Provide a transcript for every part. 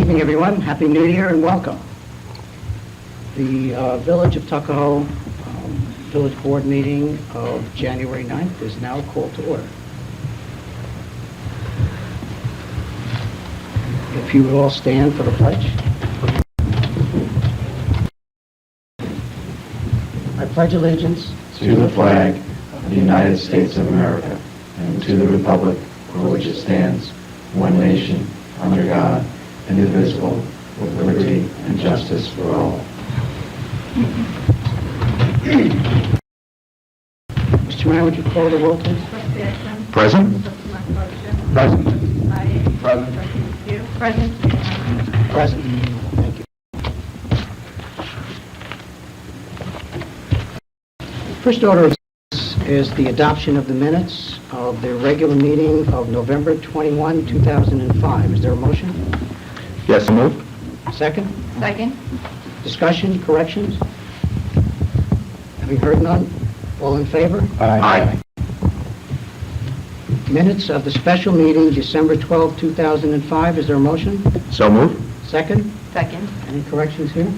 evening, everyone. Happy New Year and welcome. The Village of Tuckahoe Village Board meeting of January 9th is now called to order. If you would all stand for the pledge. I pledge allegiance to the flag of the United States of America and to the republic for which it stands, one nation, under God, indivisible, with liberty and justice for all. Mr. Mayor, would you call the roll, please? Present. Present. Present. Present. Present. Thank you. First order of business is the adoption of the minutes of the regular meeting of November 21, 2005. Is there a motion? Yes, so moved. Second? Second. Discussion, corrections? Having heard none, all in favor? Aye. Minutes of the special meeting, December 12, 2005. Is there a motion? So moved. Second? Second. Any corrections here?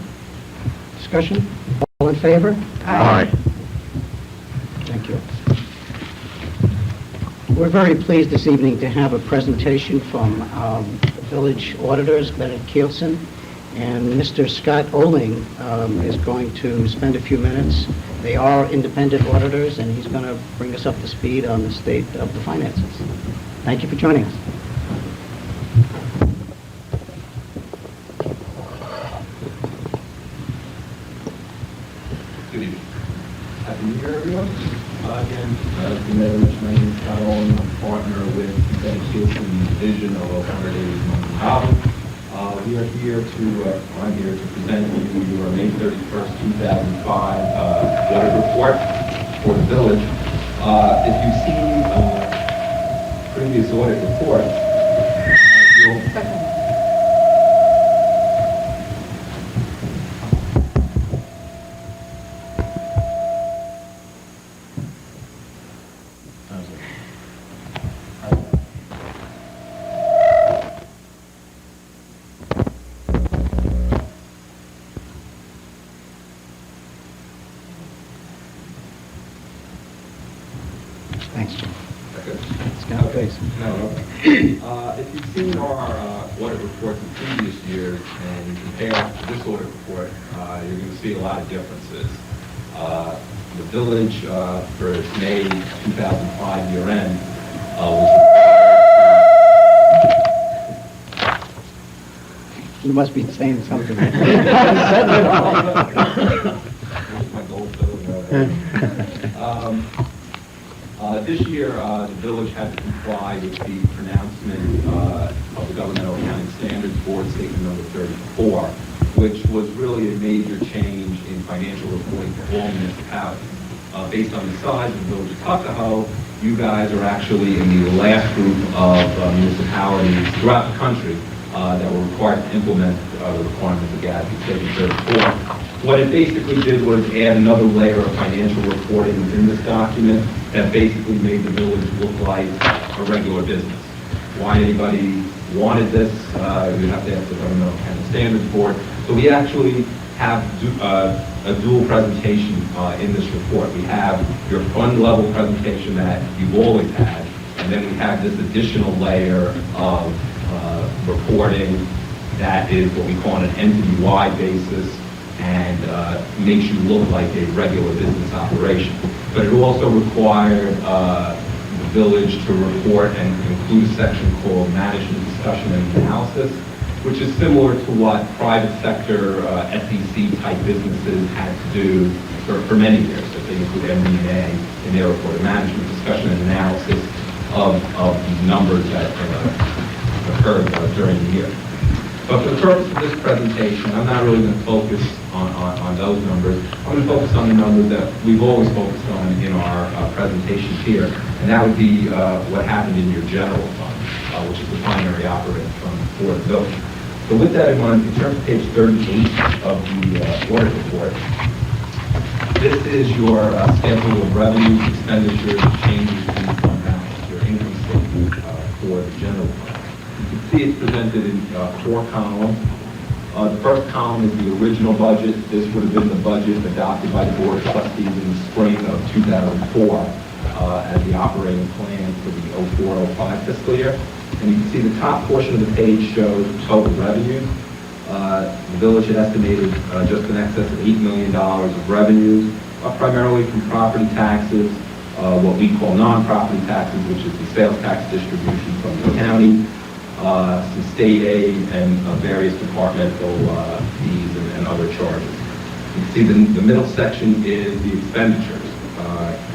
Discussion? All in favor? Aye. Thank you. We're very pleased this evening to have a presentation from village auditors, Leonard Kielsen, and Mr. Scott Oling is going to spend a few minutes. They are independent auditors, and he's going to bring us up to speed on the state of the finances. Thank you for joining us. Good evening. Happy New Year, everyone. Again, as the mayor mentioned, my name is Scott Owen. I'm a partner with Leonard Kielsen Division of 180 Mountain Harbor. I'm here to present you your May 31st, 2005 audit report for the village. If you've seen previous audit reports, you'll Thanks, Jim. Okay. Scott, please. No. If you've seen our audit reports in previous years and you compare to this audit report, you're going to see a lot of differences. The village, for its May 2005 year end, was You must be saying something. Here's my gold This year, the village had to comply with the pronouncement of the Governmental Accounting Standards Board Statement Number 34, which was really a major change in financial reporting for all municipalities. Based on the size of the village of Tuckahoe, you guys are actually in the last group of municipalities throughout the country that were required to implement the requirements of GASB Statement 34. What it basically did was add another layer of financial reporting in this document that basically made the village look like a regular business. Why anybody wanted this, you'd have to ask the Governmental Accounting Standards Board. So we actually have a dual presentation in this report. We have your fund level presentation that you've always had, and then we have this additional layer of reporting that is what we call on an entity-wide basis and makes you look like a regular business operation. But it also required the village to report and include a section called management discussion and analysis, which is similar to what private sector SEC type businesses had to do for many years. So they include MD&A in their report, a management discussion and analysis of the numbers that occurred during the year. But for the purpose of this presentation, I'm not really going to focus on those numbers. I'm going to focus on the numbers that we've always focused on in our presentations here, and that would be what happened in your general fund, which is the primary operating fund for the village. So with that in mind, if you turn to page 38 of the audit report, this is your schedule of revenues, expenditures, changes in fund balance, your income statement for the general fund. You can see it's presented in 4 columns. The first column is the original budget. This would have been the budget adopted by the Board of Trustees in the spring of 2004 as the operating plan for the 04-05 fiscal year. And you can see the top portion of the page shows total revenues. The village had estimated just in excess of $8 million of revenues, primarily from property taxes, what we call non-property taxes, which is the sales tax distribution from the county, some state aid, and various departmental fees and other charges. You can see the middle section is the expenditures.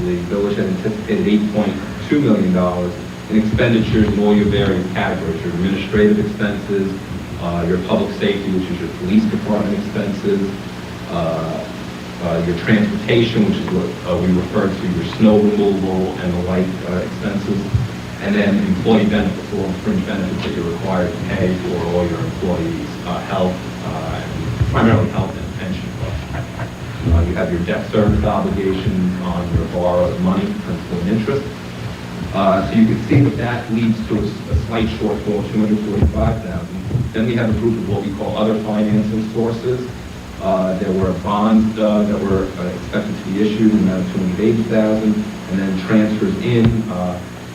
The village had anticipated $8.2 million in expenditures in all your various categories, your administrative expenses, your public safety, which is your police department expenses, your transportation, which is what we refer to your snow removal and the like expenses, and then employee benefits, all the fringe benefits that you're required to pay for all your employees, health, primarily health and pension costs. You have your debt service obligations on your borrowed money, principal and interest. So you can see that leads to a slight shortfall of $245,000. Then we have a group of what we call other financing sources. There were bonds that were expected to be issued in the amount of $280,000, and then transfers in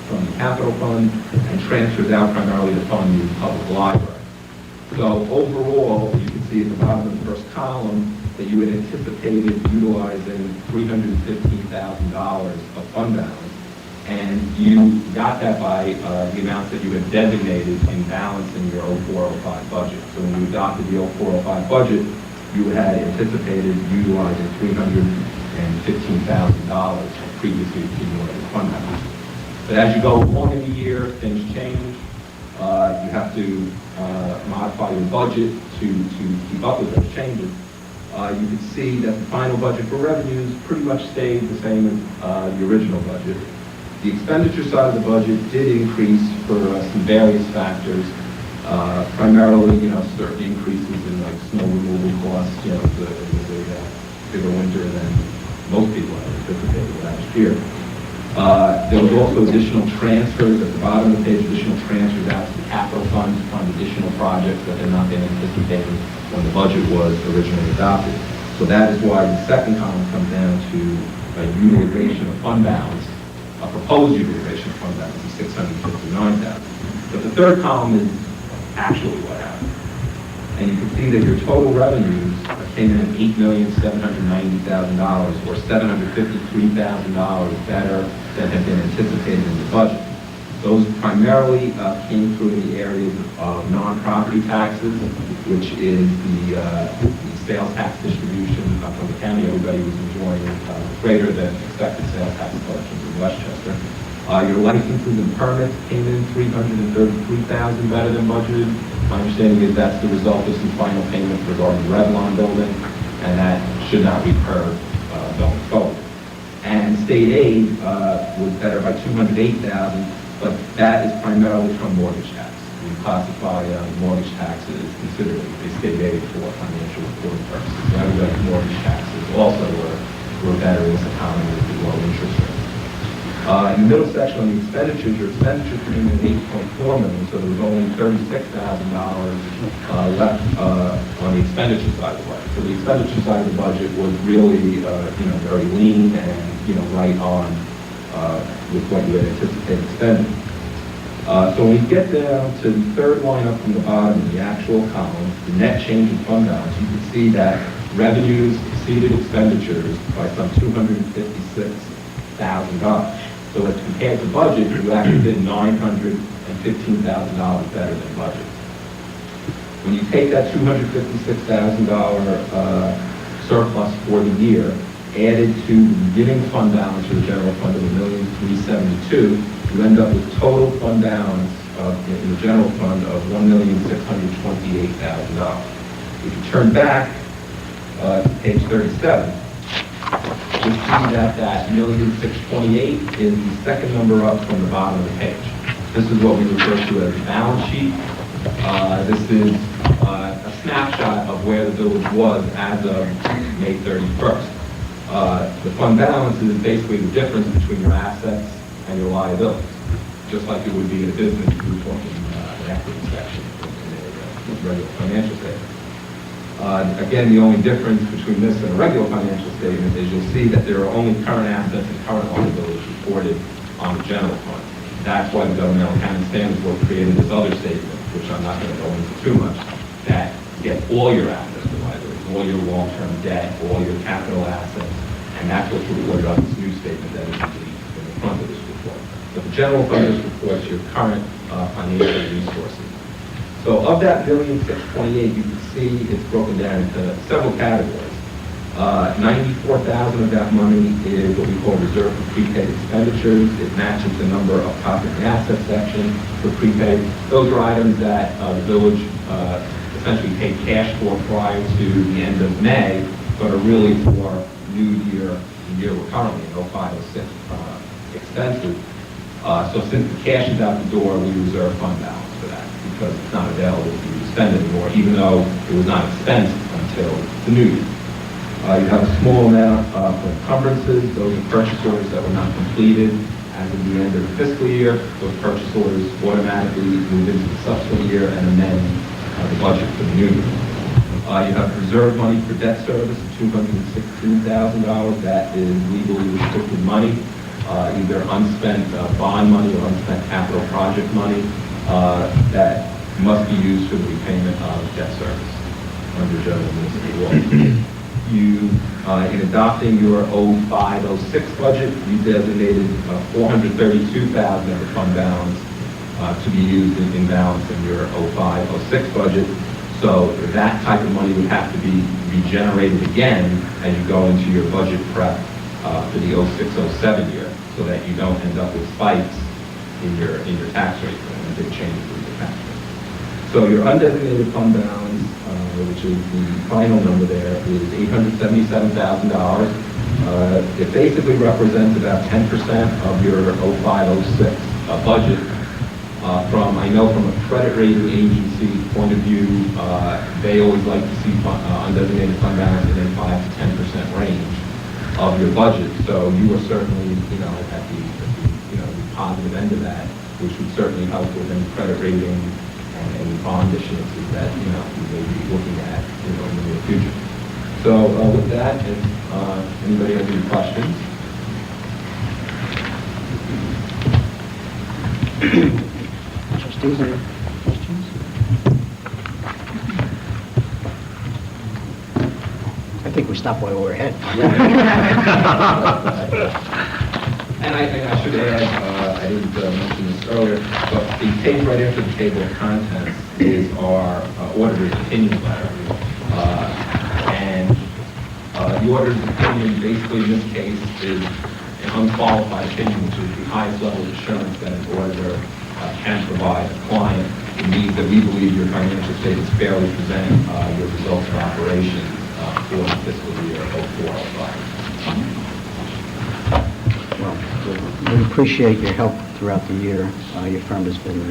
from the capital fund and transfers out primarily to fund the public library. So overall, you can see at the bottom of the first column that you had anticipated utilizing $315,000 of fund balance, and you got that by the amounts that you had designated in balance in your 04-05 budget. So when you adopted the 04-05 budget, you had anticipated utilizing $315,000 of previously accumulated fund balance. But as you go along in the year, things change. You have to modify your budget to keep up with those changes. You can see that the final budget for revenues pretty much stayed the same as the original budget. The expenditure side of the budget did increase for some various factors, primarily, certain increases in like snow removal costs. It was a bigger winter than most people had anticipated last year. There was also additional transfers at the bottom of the page, additional transfers out to the capital fund to fund additional projects that had not been anticipated when the budget was originally adopted. So that is why the second column comes down to a utilization of fund balance, a proposed utilization of fund balance of $659,000. But the third column is actually what happened. And you can see that your total revenues came in at $8,790,000, or $753,000 better than had been anticipated in the budget. Those primarily came through in the areas of non-property taxes, which is the sales tax distribution from the county. Everybody was enjoying greater than expected sales tax collections in Westchester. Your licenses and permits came in $333,000 better than budgeted. My understanding is that's the result of some final payments regarding the Revlon building, and that should not recur going forward. And state aid was better by $208,000, but that is primarily from mortgage tax. We classify mortgage taxes considerably as state aid for financial reporting purposes. So everybody's mortgage taxes also were better in this economy with the low interest rates. In the middle section on the expenditures, your expenditures came in $8.4 million, so there was only $36,000 left on the expenditure side of the budget. So the expenditure side of the budget was really, very lean and, right on with what you had anticipated spending. So when we get down to the third line up from the bottom, the actual column, the net change in fund balance, you can see that revenues exceeded expenditures by some $256,000. So as compared to budget, you actually did $915,000 better than budget. When you take that $256,000 surplus for the year, added to the beginning fund balance for the general fund of $1,372,000, you end up with total fund balance in the general fund of $1,628,000. If you turn back to page 37, you see that $1,628,000 is the second number up from the bottom of the page. This is what we refer to as the balance sheet. This is a snapshot of where the village was as of May 31st. The fund balance is basically the difference between your assets and your liabilities, just like it would be in a business. We were talking an equity section a regular financial statement. Again, the only difference between this and a regular financial statement is you'll see that there are only current assets and current liabilities reported on the general fund. That's why the Governmental Accounting Standards Board created this other statement, which I'm not going to go into too much, that get all your assets and liabilities, all your long-term debt, all your capital assets, and that's what's reported on this new statement that is in the front of this report. But the general fund is reports your current financial resources. So of that $1,628,000, you can see it's broken down into several categories. $94,000 of that money is what we call reserve for prepaid expenditures. It matches the number of top in the asset section for prepaid. Those are items that the village essentially paid cash for prior to the end of May, but are really for new year, the year we're currently in, 05-06 expenses. So since the cash is out the door, we reserve fund balance for that because it's not available to spend anymore, even though it was not expensed until the new year. You have a small amount for encumbrances. Those are purchase orders that were not completed as of the end of the fiscal year. Those purchase orders automatically move into the subsequent year and amend the budget for the new year. You have reserve money for debt service, $216,000. That is legally restricted money, either unspent bond money or unspent capital project money that must be used for the repayment of debt service under general municipal law. You, in adopting your 05-06 budget, you designated $432,000 of the fund balance to be used in balance in your 05-06 budget. So that type of money would have to be regenerated again as you go into your budget prep for the 06-07 year, so that you don't end up with spikes in your tax rate and big changes in your tax rate. So your undesignated fund balance, which is the final number there, is $877,000. It basically represents about 10% of your 05-06 budget. I know from a credit rating agency point of view, they always like to see undesignated fund balance in a 5 to 10% range of your budget. So you are certainly, at the positive end of that, which would certainly help with any credit rating and bond issuances that, we may be looking at, in the near future. So with that, if anybody has any questions. Trustees, any questions? I think we stopped while we were ahead. And I should add, I didn't mention this earlier, but the page right after the table of contents is our auditor's opinion letter. And the auditor's opinion, basically in this case, is an unqualified opinion, which is the highest level of assurance that an auditor can provide a client. It means that we believe your financial statements fairly present your results of operations for the fiscal year 04-05. Well, we appreciate your help throughout the year. Your firm has been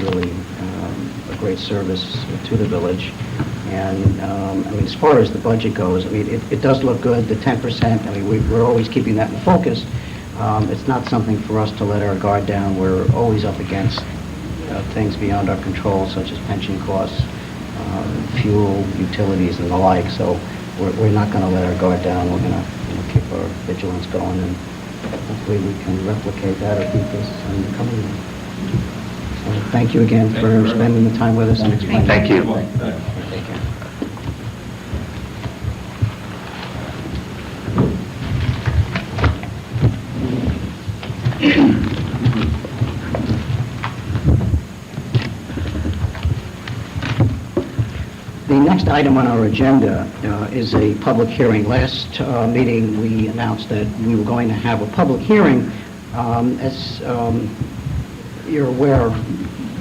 really a great service to the village. And as far as the budget goes, it does look good, the 10%. We're always keeping that in focus. It's not something for us to let our guard down. We're always up against things beyond our control, such as pension costs, fuel, utilities, and the like. So we're not going to let our guard down. We're going to keep our vigilance going, and hopefully we can replicate that or beat this in the coming year. So thank you again for spending the time with us and explaining. Thank you. Take care. The next item on our agenda is a public hearing. Last meeting, we announced that we were going to have a public hearing. As you're aware,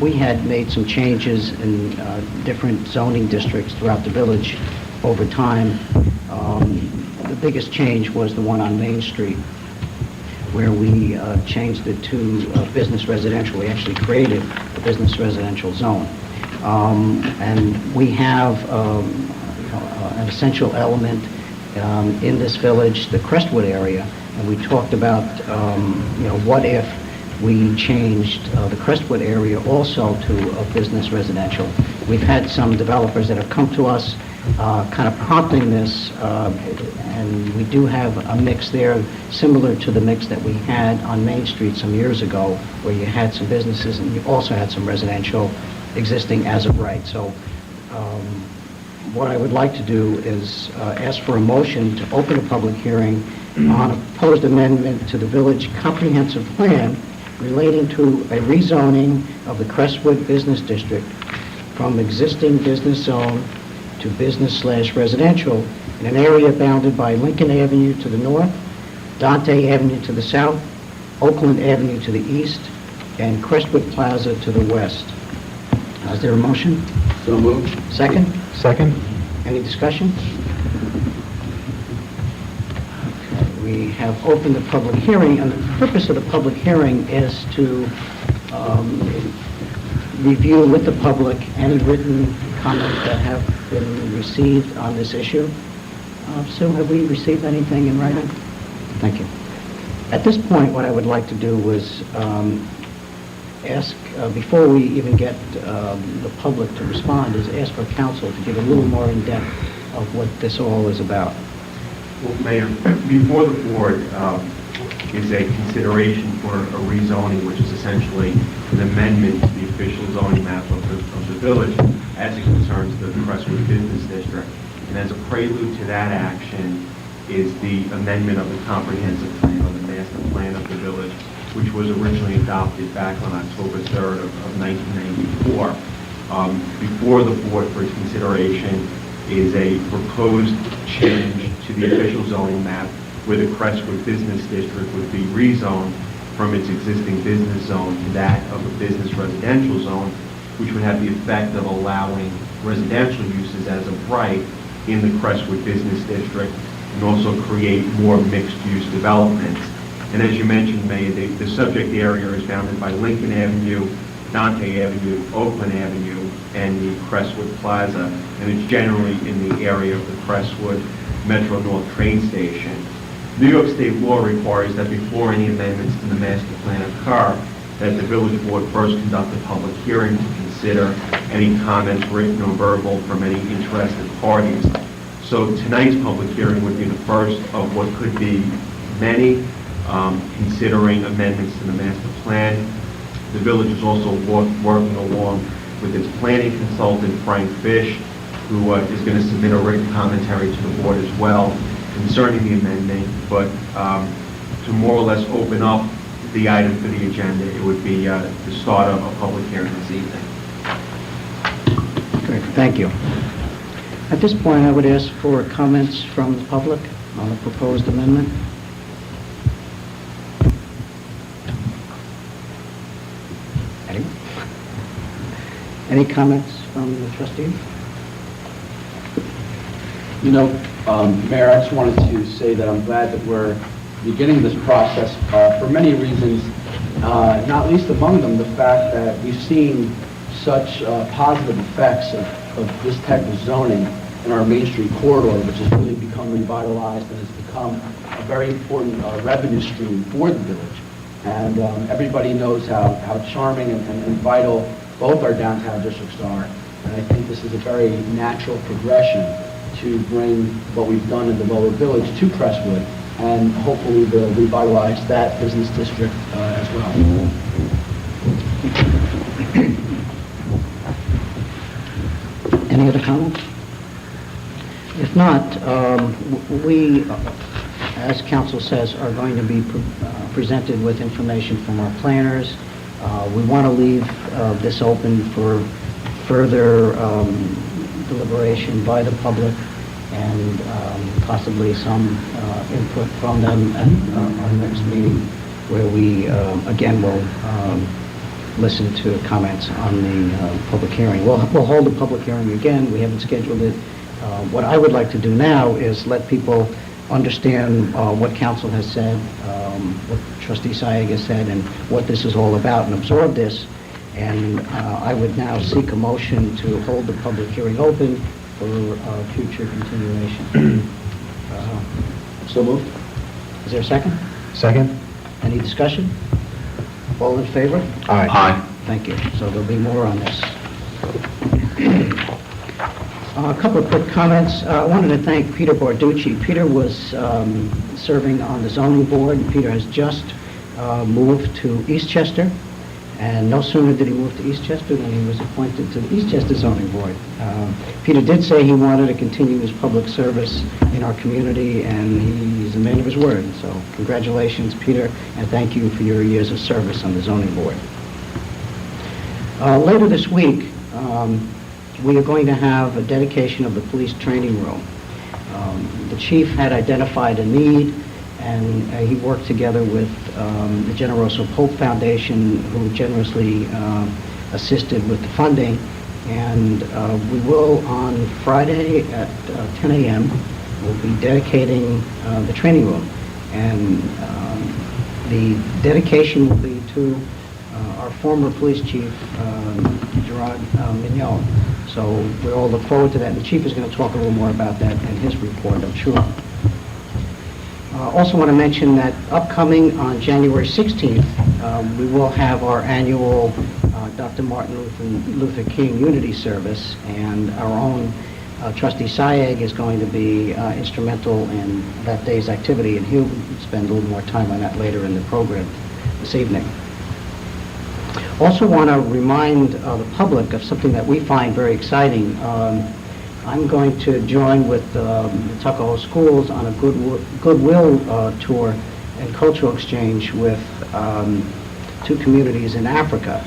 we had made some changes in different zoning districts throughout the village over time. The biggest change was the one on Main Street, where we changed it to business residential. We actually created a business residential zone. And we have an essential element in this village, the Crestwood area, and we talked about, what if we changed the Crestwood area also to a business residential. We've had some developers that have come to us kind of prompting this, and we do have a mix there similar to the mix that we had on Main Street some years ago, where you had some businesses and you also had some residential existing as of right. So what I would like to do is ask for a motion to open a public hearing on a proposed amendment to the village comprehensive plan relating to a rezoning of the Crestwood Business District from existing business zone to business/residential in an area bounded by Lincoln Avenue to the north, Dante Avenue to the south, Oakland Avenue to the east, and Crestwood Plaza to the west. Is there a motion? So moved. Second? Second. Any discussion? Okay, we have opened the public hearing, and the purpose of the public hearing is to review with the public any written comments that have been received on this issue. Sue, have we received anything in writing? Thank you. At this point, what I would like to do was ask, before we even get the public to respond, is ask for council to give a little more in-depth of what this all is about. Well, Mayor, before the board is a consideration for a rezoning, which is essentially an amendment to the official zoning map of the village as it concerns the Crestwood Business District. And as a prelude to that action is the amendment of the comprehensive plan, or the master plan of the village, which was originally adopted back on October 3rd of 1994. Before the board for its consideration is a proposed change to the official zoning map where the Crestwood Business District would be rezoned from its existing business zone to that of a business residential zone, which would have the effect of allowing residential uses as of right in the Crestwood Business District and also create more mixed-use developments. And as you mentioned, May, the subject area is bounded by Lincoln Avenue, Dante Avenue, Oakland Avenue, and the Crestwood Plaza, and it's generally in the area of the Crestwood Metro North train station. New York State law requires that before any amendments to the master plan occur, that the village board first conduct a public hearing to consider any comments, written or verbal, from any interested parties. So tonight's public hearing would be the first of what could be many, considering amendments to the master plan. The village is also working along with its planning consultant, Frank Fish, who is going to submit a written commentary to the board as well concerning the amendment, but to more or less open up the item for the agenda, it would be the start of a public hearing this evening. Great, thank you. At this point, I would ask for comments from the public on the proposed amendment. Any comments from the trustees? You know, Mayor, I just wanted to say that I'm glad that we're beginning this process for many reasons, not least among them the fact that we've seen such positive effects of this type of zoning in our Main Street corridor, which has really become revitalized and has become a very important revenue stream for the village. And everybody knows how charming and vital both our downtown districts are. And I think this is a very natural progression to bring what we've done in the lower village to Crestwood, and hopefully we'll revitalize that business district as well. Any other comments? If not, we, as council says, are going to be presented with information from our planners. We want to leave this open for further deliberation by the public and possibly some input from them at our next meeting, where we again will listen to comments on the public hearing. We'll hold the public hearing again. We haven't scheduled it. What I would like to do now is let people understand what council has said, what Trustee Sayeg has said, and what this is all about, and absorb this. And I would now seek a motion to hold the public hearing open for future continuation. So moved. Is there a second? Second. Any discussion? All in favor? Aye. Thank you. So there'll be more on this. A couple of quick comments. I wanted to thank Peter Barducci. Peter was serving on the zoning board. Peter has just moved to Eastchester, and no sooner did he move to Eastchester than he was appointed to the Eastchester zoning board. Peter did say he wanted to continue his public service in our community, and he's a man of his word. So congratulations, Peter, and thank you for your years of service on the zoning board. Later this week, we are going to have a dedication of the police training room. The chief had identified a need, and he worked together with the Generoso Pope Foundation, who generously assisted with the funding. And we will, on Friday at 10 a.m., we'll be dedicating the training room. And the dedication will be to our former police chief, Gerard Mignot. So we all look forward to that. And the chief is going to talk a little more about that in his report, I'm sure. Also want to mention that upcoming on January 16th, we will have our annual Dr. Martin Luther King Unity Service, and our own trustee Syag is going to be instrumental in that day's activity, and he'll spend a little more time on that later in the program this evening. Also want to remind the public of something that we find very exciting. I'm going to join with the Tuckahoe schools on a goodwill tour and cultural exchange with two communities in Africa,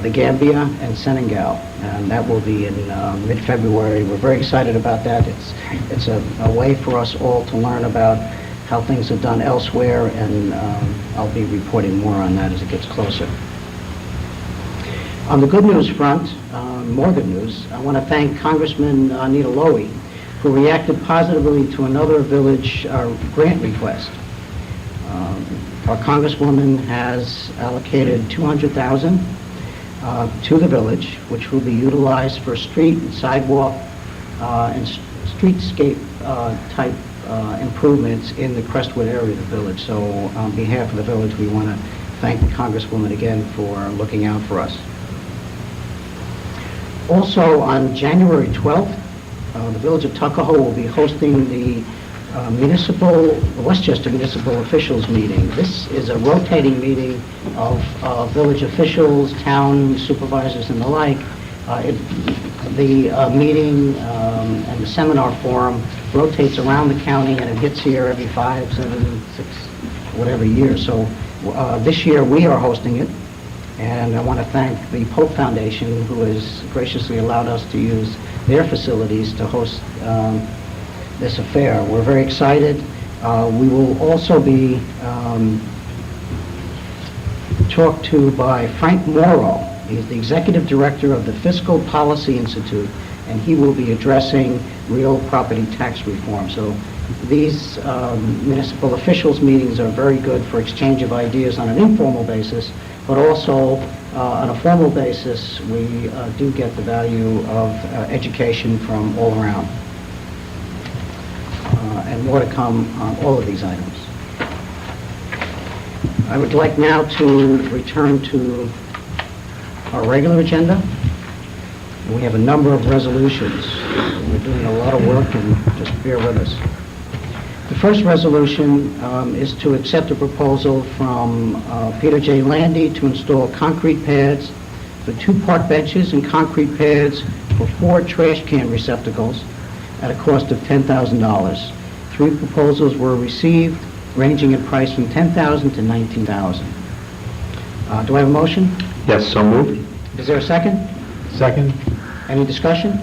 the Gambia and Senegal, and that will be in mid-February. We're very excited about that. It's a way for us all to learn about how things are done elsewhere, and I'll be reporting more on that as it gets closer. On the good news front, more good news, I want to thank Congressman Nita Lowey, who reacted positively to another village grant request. Our Congresswoman has allocated $200,000 to the village, which will be utilized for street and sidewalk and streetscape type improvements in the Crestwood area of the village. So on behalf of the village, we want to thank the Congresswoman again for looking out for us. Also, on January 12th, the Village of Tuckahoe will be hosting the Westchester Municipal Officials Meeting. This is a rotating meeting of village officials, town supervisors, and the like. The meeting and the seminar forum rotates around the county, and it hits here every 5, 7, 6, whatever year. So this year we are hosting it. And I want to thank the Pope Foundation, who has graciously allowed us to use their facilities to host this affair. We're very excited. We will also be talked to by Frank Morrow. He's the Executive Director of the Fiscal Policy Institute, and he will be addressing real property tax reform. So these municipal officials meetings are very good for exchange of ideas on an informal basis, but also on a formal basis, we do get the value of education from all around. And more to come on all of these items. I would like now to return to our regular agenda. We have a number of resolutions. We're doing a lot of work, and just bear with us. The first resolution is to accept a proposal from Peter J. Landy to install concrete pads for 2 park benches and concrete pads for 4 trash can receptacles at a cost of $10,000. 3 proposals were received, ranging in price from $10,000 to $19,000. Do I have a motion? Yes, so moved. Is there a second? Second. Any discussion?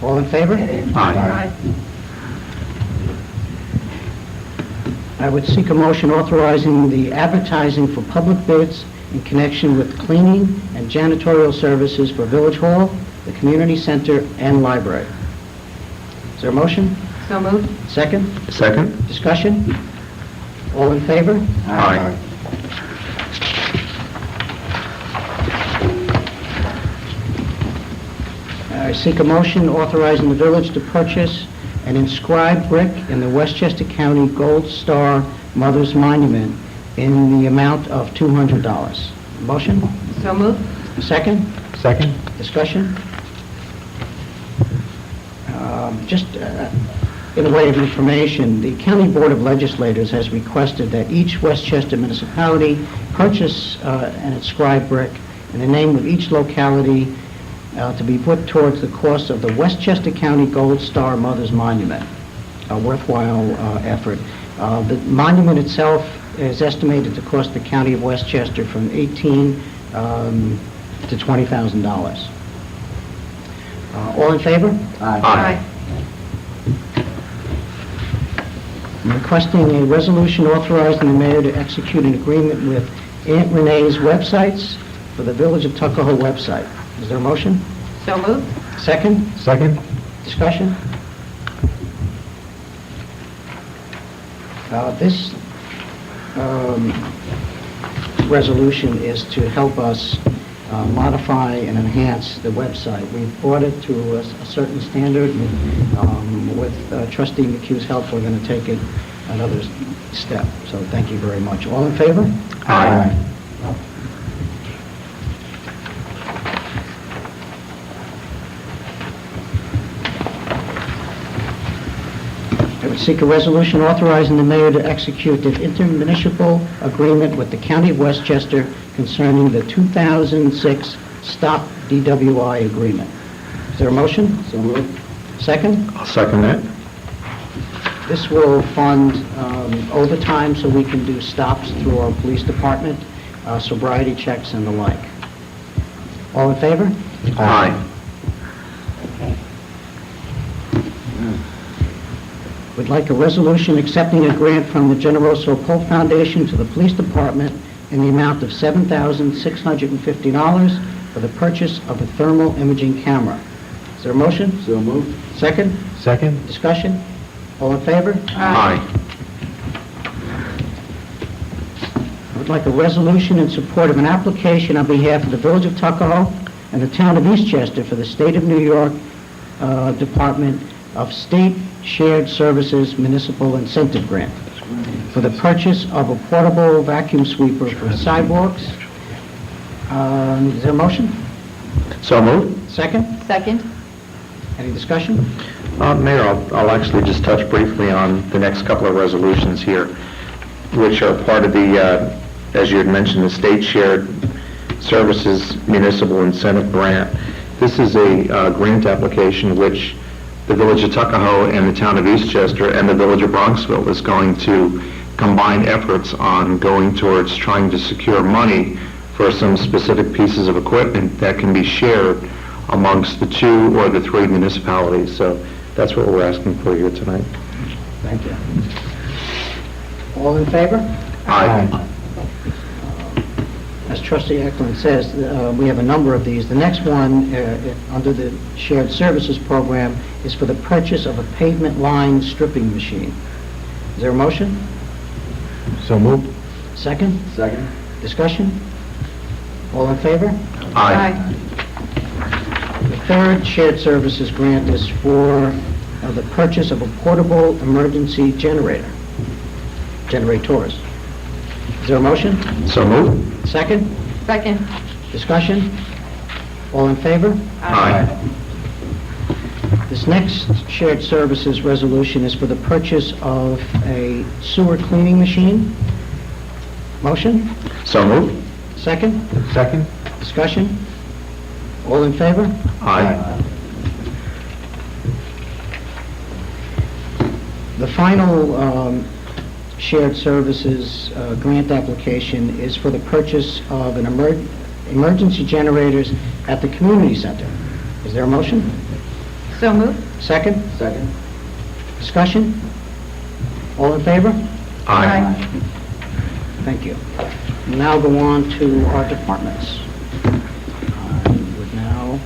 All in favor? Aye. I would seek a motion authorizing the advertising for public bids in connection with cleaning and janitorial services for Village Hall, the Community Center, and Library. Is there a motion? So moved. Second? Second. Discussion? All in favor? Aye. I seek a motion authorizing the village to purchase an inscribed brick in the Westchester County Gold Star Mother's Monument in the amount of $200. Motion? So moved. Second? Second. Discussion? Just in a way of information, the County Board of Legislators has requested that each Westchester municipality purchase an inscribed brick in the name of each locality to be put towards the cost of the Westchester County Gold Star Mothers Monument, a worthwhile effort. The monument itself is estimated to cost the County of Westchester from $18,000 to $20,000. All in favor? Aye. I'm requesting a resolution authorizing the mayor to execute an agreement with Aunt Renee's Websites for the Village of Tuckahoe website. Is there a motion? So moved. Second? Second? Discussion? This resolution is to help us modify and enhance the website. We've brought it to a certain standard, and with trustee McHugh's help, we're going to take it another step. So thank you very much. All in favor? Aye. I would seek a resolution authorizing the mayor to execute an intermunicipal agreement with the County of Westchester concerning the 2006 Stop DWI agreement. Is there a motion? So moved. Second? I'll second that. This will fund overtime so we can do stops through our police department, sobriety checks and the like. All in favor? Aye. Would like a resolution accepting a grant from the Generoso Pope Foundation to the police department in the amount of $7,650 for the purchase of a thermal imaging camera. Is there a motion? So moved. Second? Second? Discussion? All in favor? Aye. I would like a resolution in support of an application on behalf of the Village of Tuckahoe and the Town of Eastchester for the State of New York Department of State Shared Services Municipal Incentive Grant for the purchase of a portable vacuum sweeper for sidewalks. Is there a motion? So moved. Second? Second. Any discussion? Mayor, I'll actually just touch briefly on the next couple of resolutions here, which are part of the, as you had mentioned, the State Shared Services Municipal Incentive Grant. This is a grant application which the Village of Tuckahoe and the Town of Eastchester and the Village of Bronxville is going to combine efforts on going towards trying to secure money for some specific pieces of equipment that can be shared amongst the 2 or the 3 municipalities. So that's what we're asking for here tonight. Thank you. All in favor? Aye. As trustee Eklund says, we have a number of these. The next one, under the Shared Services Program, is for the purchase of a pavement line stripping machine. Is there a motion? So moved. Second? Second. Discussion? All in favor? Aye. The third Shared Services Grant is for the purchase of a portable emergency generators. Is there a motion? So moved. Second? Second. Discussion? All in favor? Aye. This next shared services resolution is for the purchase of a sewer cleaning machine. Motion? So moved. Second? Second. Discussion? All in favor? Aye. The final shared services grant application is for the purchase of an emergency generators at the community center. Is there a motion? So moved. Second? Second. Discussion? All in favor? Aye. Thank you. We'll now go on to our departments. I would now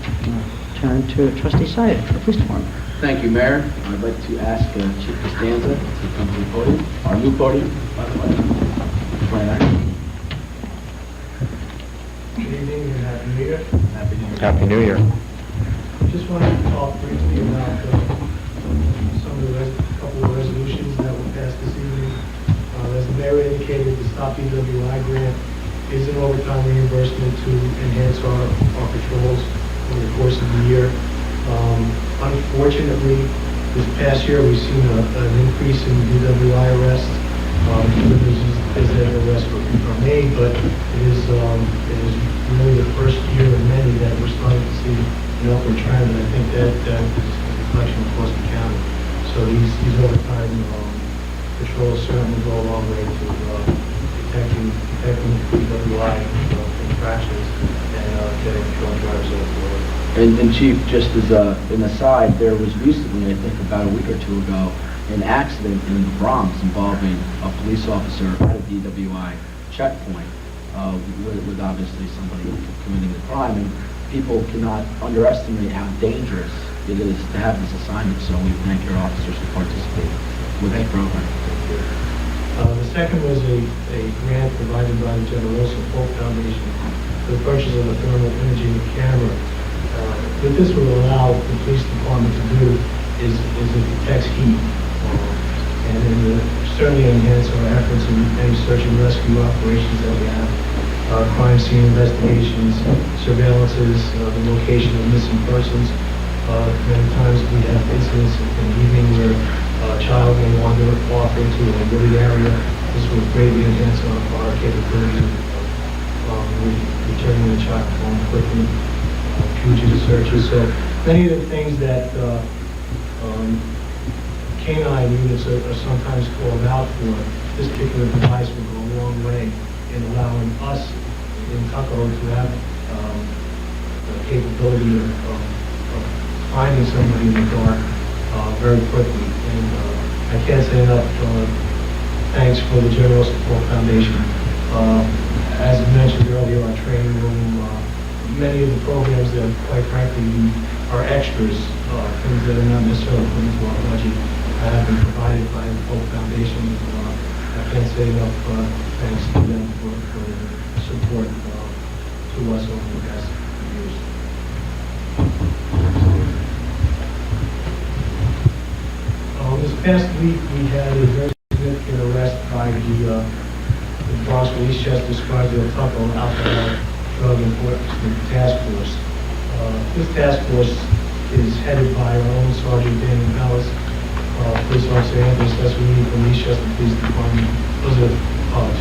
turn to trustee Syed for the police department. Thank you, Mayor. I'd like to ask Chief Costanza to come to the podium, our new podium, by the way. Good evening and Happy New Year. Happy New Year. Happy New Year. Just wanted to talk briefly about some of the couple of resolutions that were passed this evening. As the mayor indicated, the Stop DWI grant is an overtime reimbursement to enhance our patrols over the course of the year. Unfortunately, This past year, we've seen an increase in DWI arrests. Is that arrests are made, but it is really the first year in many that we're starting to see an upward trend, and I think that is a reflection across the county. So these overtime patrols certainly go a long way to detecting DWI infractions and getting drunk drivers off the road. And Chief, just as an aside, there was recently, I think about a week or two ago, an accident in the Bronx involving a police officer at a DWI checkpoint with obviously somebody committing the crime. And people cannot underestimate how dangerous it is to have this assignment, so we thank your officers for participating with this program. The second was a grant provided by the Generoso Folk Foundation for the purchase of a thermal imaging camera. What this will allow the police department to do is it detects heat. And it will certainly enhance our efforts in any search and rescue operations that we have. Crime scene investigations, surveillances, the location of missing persons. Many times we have incidents in the evening where a child may wander off into a wooded area. This will greatly enhance our capabilities of returning the child home quickly, fugitive searches. So many of the things that canine units are sometimes called out for, this particular device will go a long way in allowing us in Tuckahoe to have the capability of finding somebody in the dark very quickly. And I can't say enough thanks for the General Support Foundation. As mentioned earlier, our training room, many of the programs that, quite frankly, are extras, things that are not necessarily put into our budget, have been provided by the Folk Foundation. I can't say enough thanks to them for the support to us over the past years. This past week, we had a very significant arrest by the Bronx Westchester Scarsdale Tuckahoe Alcohol Drug Enforcement Task Force. This task force is headed by our own Sergeant Daniel Ellis, Police Officer Anthony Sessamini from the Eastchester Police Department. Those are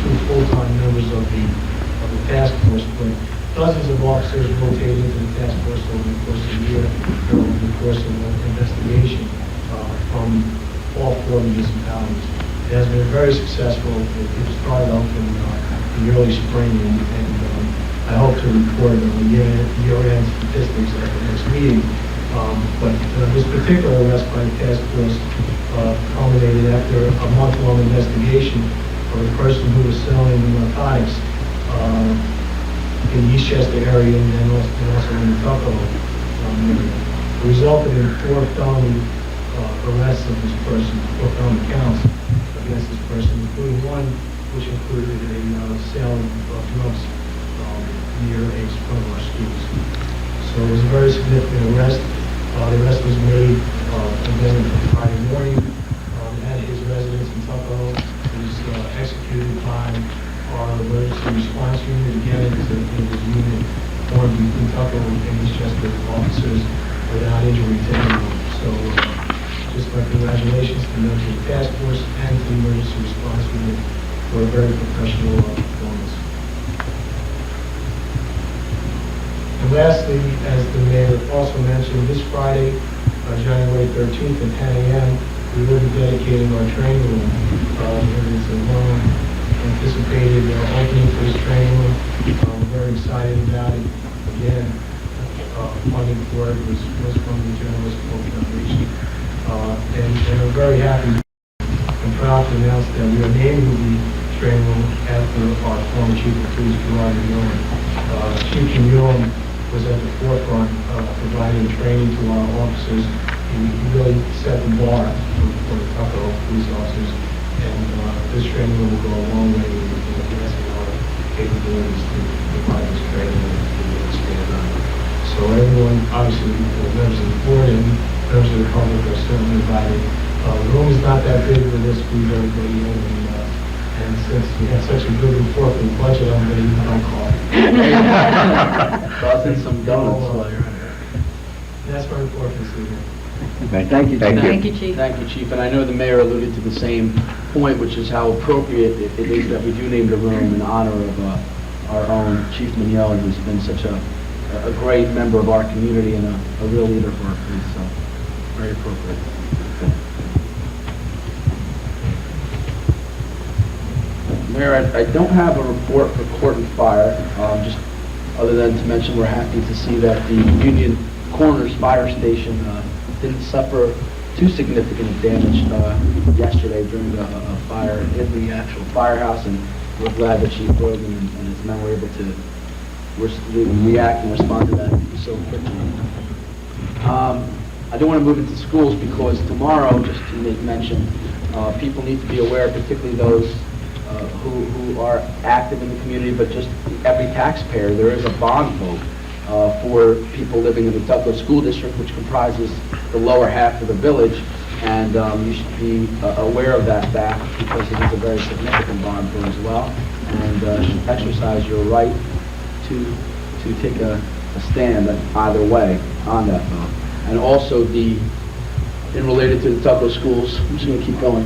two full-time members of the task force, but dozens of officers rotated into the task force over the course of the year, over the course of the investigation from all four municipalities. It has been very successful. It started off in the early spring, and I hope to report on the year-end statistics at the next meeting. But this particular arrest by the task force culminated after a month-long investigation of a person who was selling narcotics in the Eastchester area and also in the Tuckahoe area. It resulted in 4 felony arrests of this person, 4 felony counts against this person, including one which included a sale of drugs near one of our schools. So it was a very significant arrest. The arrest was made again Friday morning at his residence in Tuckahoe. It was executed by our emergency response unit. Again, it was a unit formed between Tuckahoe and Eastchester officers without injury to anyone. So just my congratulations to the task force and to the emergency response unit for a very professional performance. And lastly, as the mayor also mentioned, this Friday, January 13th at 10 a.m., we will be dedicating our training room. It is a long-anticipated opening for this training room. We're very excited about it. Again, funding for it was from the General Support Foundation. And we're very happy and proud to announce that we are naming the training room after our former Chief of Police, Gerard Millon. Chief Millon was at the forefront of providing training to our officers. He really set the bar for the Tuckahoe police officers, and this training will go a long way in enhancing our capabilities to provide this training and expand on it. So everyone, obviously, members of the board and members of the public are certainly invited. The room is not that big for this group, everybody in, and since we have such a good report for the budget, I'm going to eat my coffee. Toss in some donuts while you're at it. That's my report this evening. Thank you, Chief. Thank you, Chief. Thank you, Chief. And I know the mayor alluded to the same point, which is how appropriate it is that we do name the room in honor of our own Chief Mignola, who's been such a great member of our community and a real leader for our police. So, very appropriate. Mayor, I don't have a report for court and fire, just other than to mention we're happy to see that the Union Corners Fire Station didn't suffer too significant damage yesterday during a fire in the actual firehouse, and we're glad that Chief Brogan and his men were able to react and respond to that so quickly. I do want to move into schools because tomorrow, just to make mention, people need to be aware, particularly those who are active in the community, but just every taxpayer, there is a bond vote for people living in the Tuckahoe School District, which comprises the lower half of the village, and you should be aware of that fact because it is a very significant bond vote as well, and should exercise your right to take a stand either way on that vote. And also in related to the Tuckahoe schools, I'm just going to keep going,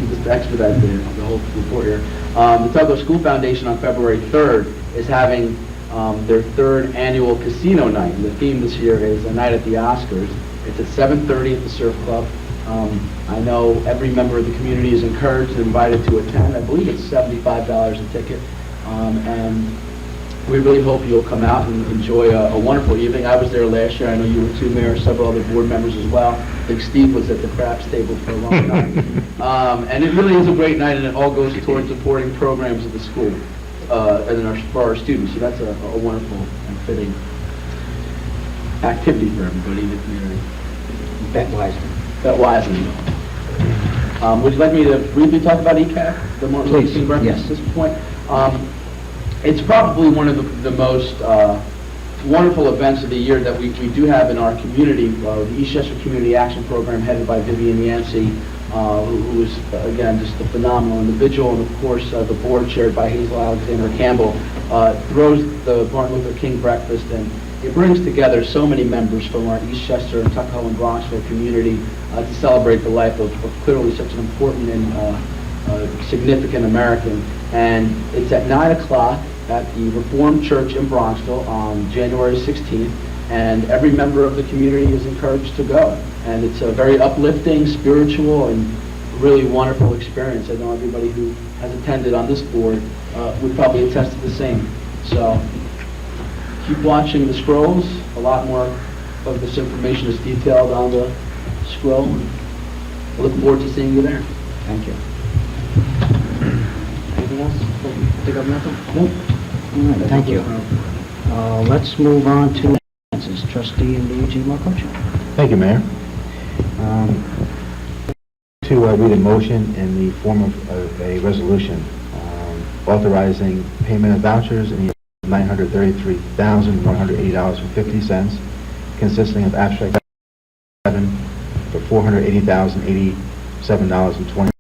just to expedite the whole report here. The Tuckahoe School Foundation on February 3rd is having their third annual casino night. And the theme this year is A Night at the Oscars. It's at 7:30 at the Surf Club. I know every member of the community is encouraged and invited to attend. I believe it's $75 a ticket. And we really hope you'll come out and enjoy a wonderful evening. I was there last year. I know you were too, Mayor, several other board members as well. I think Steve was at the craps table for a long time. And it really is a great night, and it all goes towards supporting programs at the school and for our students. So that's a wonderful and fitting activity for everybody in the community. Bet wisely. Bet wisely. Would you like me to briefly talk about ECAC, the Martin Luther King breakfast at this point? It's probably one of the most wonderful events of the year that we do have in our community, the Eastchester Community Action Program headed by Vivian Yancey, who is, again, just a phenomenal individual, and of course the board chaired by Hazel Alexander Campbell, throws the Martin Luther King breakfast, and it brings together so many members from our Eastchester and Tuckahoe and Bronxville community to celebrate the life of clearly such an important and significant American. And it's at 9 o'clock at the Reformed Church in Bronxville on January 16th, and every member of the community is encouraged to go. And it's a very uplifting, spiritual, and really wonderful experience. I know everybody who has attended on this board would probably attest to the same. So keep watching the scrolls. A lot more of this information is detailed on the scroll. I look forward to seeing you there. Thank you. Anything else? Pick up nothing? Nope. All right, thank you. Let's move on to finances. Trustee Luigi Marcocho. Thank you, Mayor. To read a motion in the form of a resolution authorizing payment of vouchers in the $933,180.50, consisting of abstract 7 for $480,087.20,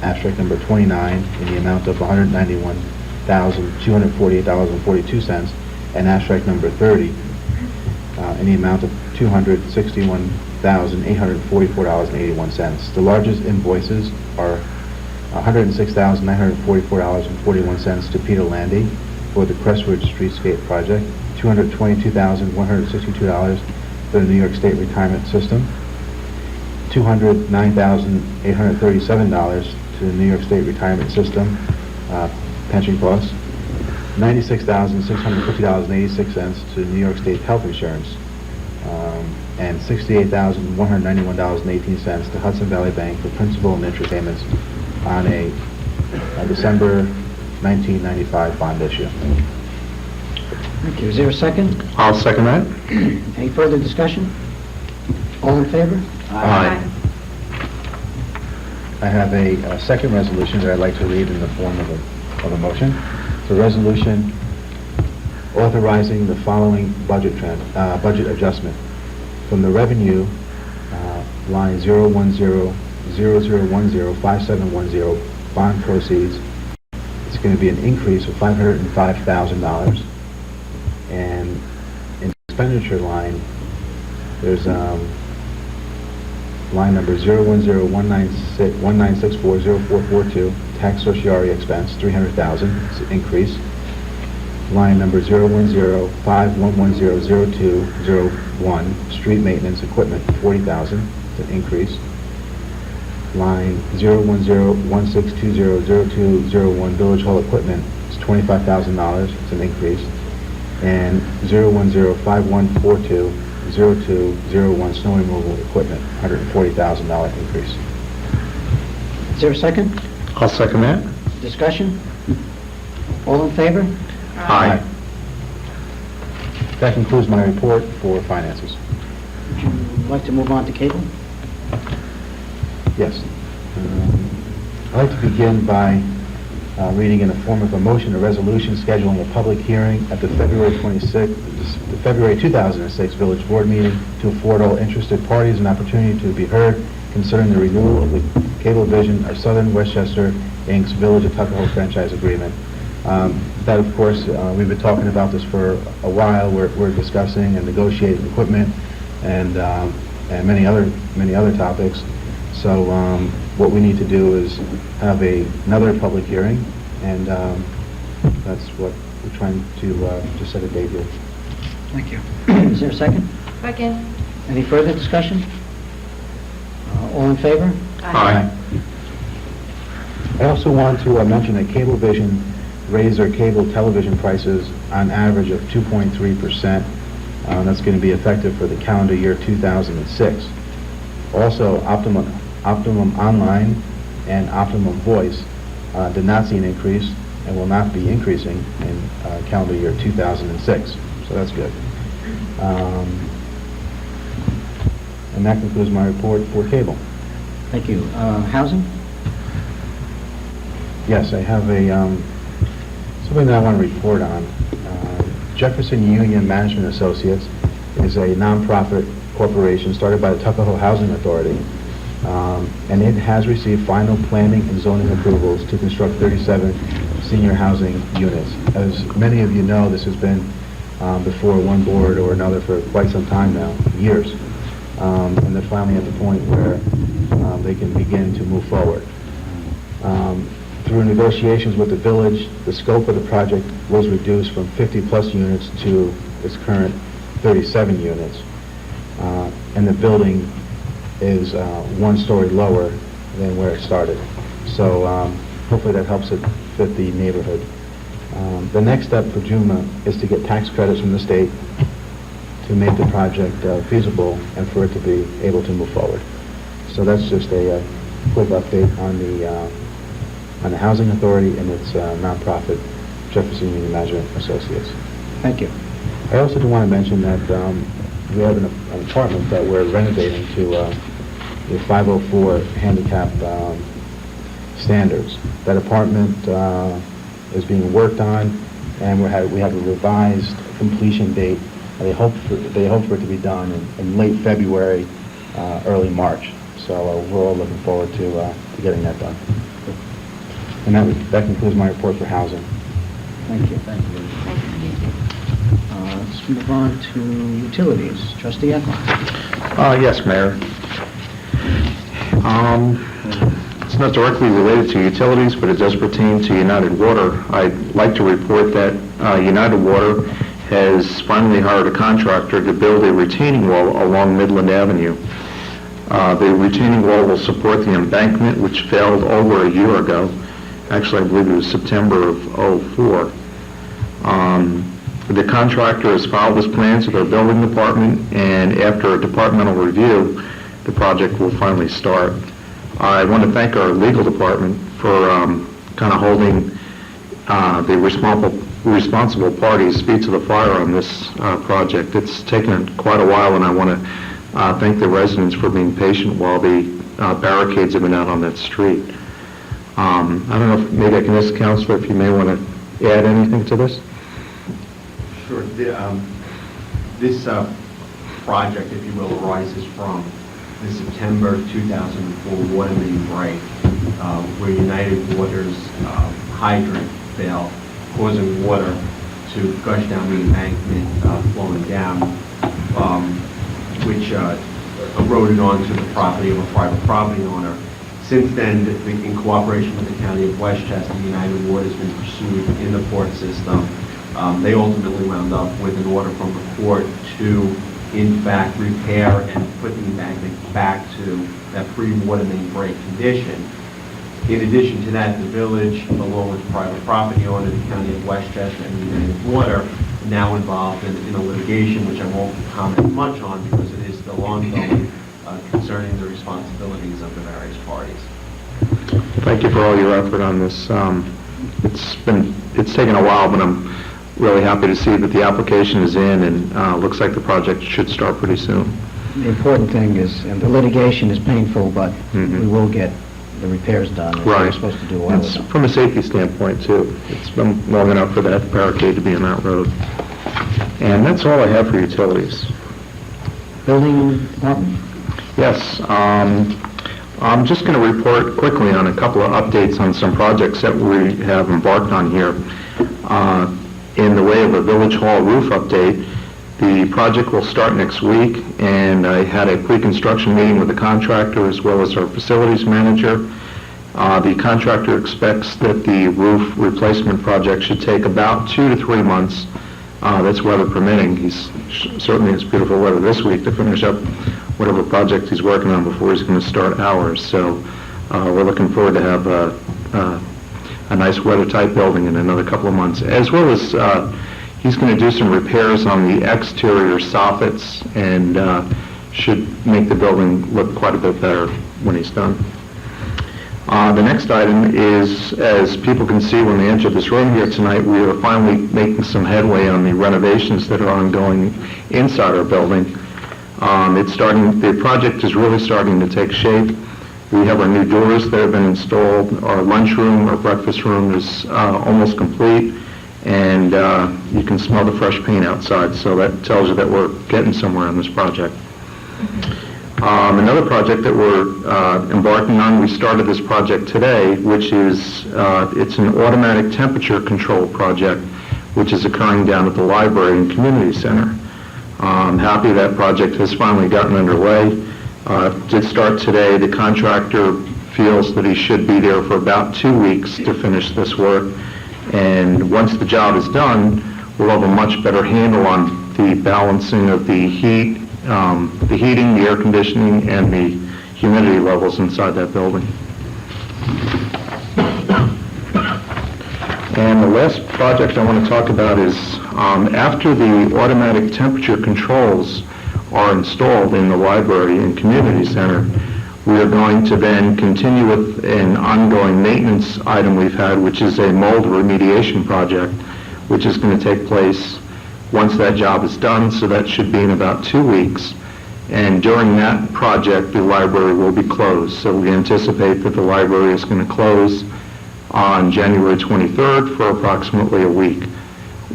abstract number 29 in the amount of $191,248.42, and abstract number 30 in the amount of $261,844.81. The largest invoices are $106,944.41 to Peter Landy for the Crestwood Streetscape project, $222,162 for the New York State Retirement System, $209,837 to the New York State Retirement System pension costs, $96,650.86 to the New York State Health Insurance, and $68,191.18 to Hudson Valley Bank for principal and interest payments on a December 1995 bond issue. Thank you. Is there a second? I'll second that. Any further discussion? All in favor? Aye. I have a second resolution that I'd like to read in the form of a motion. It's a resolution authorizing the following budget adjustment. From the revenue line 01000105710 bond proceeds, it's going to be an increase of $505,000. And in the expenditure line, there's line number 010-196-1964-0442, tax certiorari expense, $300,000, it's an increase. Line number 010-5110-0201, street maintenance equipment, $40,000, it's an increase. Line 010-1620-0201, village hall equipment, it's $25,000, it's an increase. And 010-5142-0201, snow removal equipment, $140,000 increase. Is there a second? I'll second that. Discussion? All in favor? Aye. That concludes my report for finances. Would you like to move on to cable? Yes. I'd like to begin by reading in the form of a motion a resolution scheduling a public hearing at the February 2006 Village Board meeting to afford all interested parties an opportunity to be heard concerning the renewal of the Cablevision of Southern Westchester Inc.'s Village of Tuckahoe franchise agreement. That, of course, we've been talking about this for a while. We're discussing and negotiating equipment and many other topics. So what we need to do is have another public hearing, and that's what we're trying to set a date here. Thank you. Is there a second? Second. Any further discussion? All in favor? I also want to mention that Cablevision raised their cable television prices on average of 2.3%. That's going to be effective for the calendar year 2006. Also, Optimum Online and Optimum Voice did not see an increase and will not be increasing in calendar year 2006. So that's good. And that concludes my report for cable. Thank you. Housing? Yes, I have something that I want to report on. Jefferson Union Management Associates is a nonprofit corporation started by the Tuckahoe Housing Authority, and it has received final planning and zoning approvals to construct 37 senior housing units. As many of you know, this has been before one board or another for quite some time now, years, and they're finally at the point where they can begin to move forward. Through negotiations with the village, the scope of the project was reduced from 50-plus units to its current 37 units. And the building is 1 story lower than where it started. So hopefully that helps it fit the neighborhood. The next step for Juma is to get tax credits from the state to make the project feasible and for it to be able to move forward. So that's just a quick update on the Housing Authority and its nonprofit Jefferson Union Management Associates. Thank you. I also do want to mention that we have an apartment that we're renovating to the 504 handicap standards. That apartment is being worked on, and we have a revised completion date. They hope for it to be done in late February, early March. So we're all looking forward to getting that done. And that concludes my report for housing. Thank you. Thank you. Let's move on to utilities. Trustee Eklund. Yes, Mayor. It's not directly related to utilities, but it does pertain to United Water. I'd like to report that United Water has finally hired a contractor to build a retaining wall along Midland Avenue. The retaining wall will support the embankment, which failed over a year ago. Actually, I believe it was September of '04. The contractor has filed his plans with our building department, and after a departmental review, the project will finally start. I want to thank our legal department for kind of holding the responsible parties' feet to the fire on this project. It's taken quite a while, and I want to thank the residents for being patient while the barricades have been out on that street. I don't know if maybe I can ask the Counselor if you may want to add anything to this? Sure. This project, if you will, arises from the September 2004 water main break, where United Water's hydrant failed, causing water to gush down the embankment flowing down, which eroded onto the property of a private property owner. Since then, in cooperation with the County of Westchester, United Water has been pursued in the court system. They ultimately wound up with an order from the court to, in fact, repair and put the embankment back to that pre-water main break condition. In addition to that, the village, along with the private property owner, the County of Westchester, and United Water, are now involved in a litigation, which I won't comment much on because it is still ongoing, concerning the responsibilities of the various parties. Thank you for all your effort on this. It's taken a while, but I'm really happy to see that the application is in, and looks like the project should start pretty soon. The important thing is, and the litigation is painful, but we will get the repairs done. And Right. We're supposed to do a while It's ago. from a safety standpoint, too. It's been long enough for that barricade to be on that road. And that's all I have for utilities. Building department? Yes, I'm just going to report quickly on a couple of updates on some projects that we have embarked on here. In the way of a Village Hall roof update, the project will start next week, and I had a pre-construction meeting with the contractor as well as our facilities manager. The contractor expects that the roof replacement project should take about 2 to 3 months. That's weather permitting. Certainly it's beautiful weather this week to finish up whatever project he's working on before he's going to start ours. So we're looking forward to have a nice weather-tight building in another couple of months, as well as he's going to do some repairs on the exterior soffits and should make the building look quite a bit better when he's done. The next item is, as people can see when they enter this room here tonight, we are finally making some headway on the renovations that are ongoing inside our building. The project is really starting to take shape. We have our new doors that have been installed. Our lunchroom, our breakfast room is almost complete, and you can smell the fresh paint outside, so that tells you that we're getting somewhere on this project. Another project that we're embarking on, we started this project today, which is, it's an automatic temperature control project, which is occurring down at the library and community center. I'm happy that project has finally gotten underway. Did start today. The contractor feels that he should be there for about 2 weeks to finish this work. And once the job is done, we'll have a much better handle on the balancing of the heat, the heating, the air conditioning, and the humidity levels inside that building. And the last project I want to talk about is after the automatic temperature controls are installed in the library and community center, we are going to then continue with an ongoing maintenance item we've had, which is a mold remediation project, which is going to take place once that job is done, so that should be in about 2 weeks. And during that project, the library will be closed. So we anticipate that the library is going to close on January 23rd for approximately a week.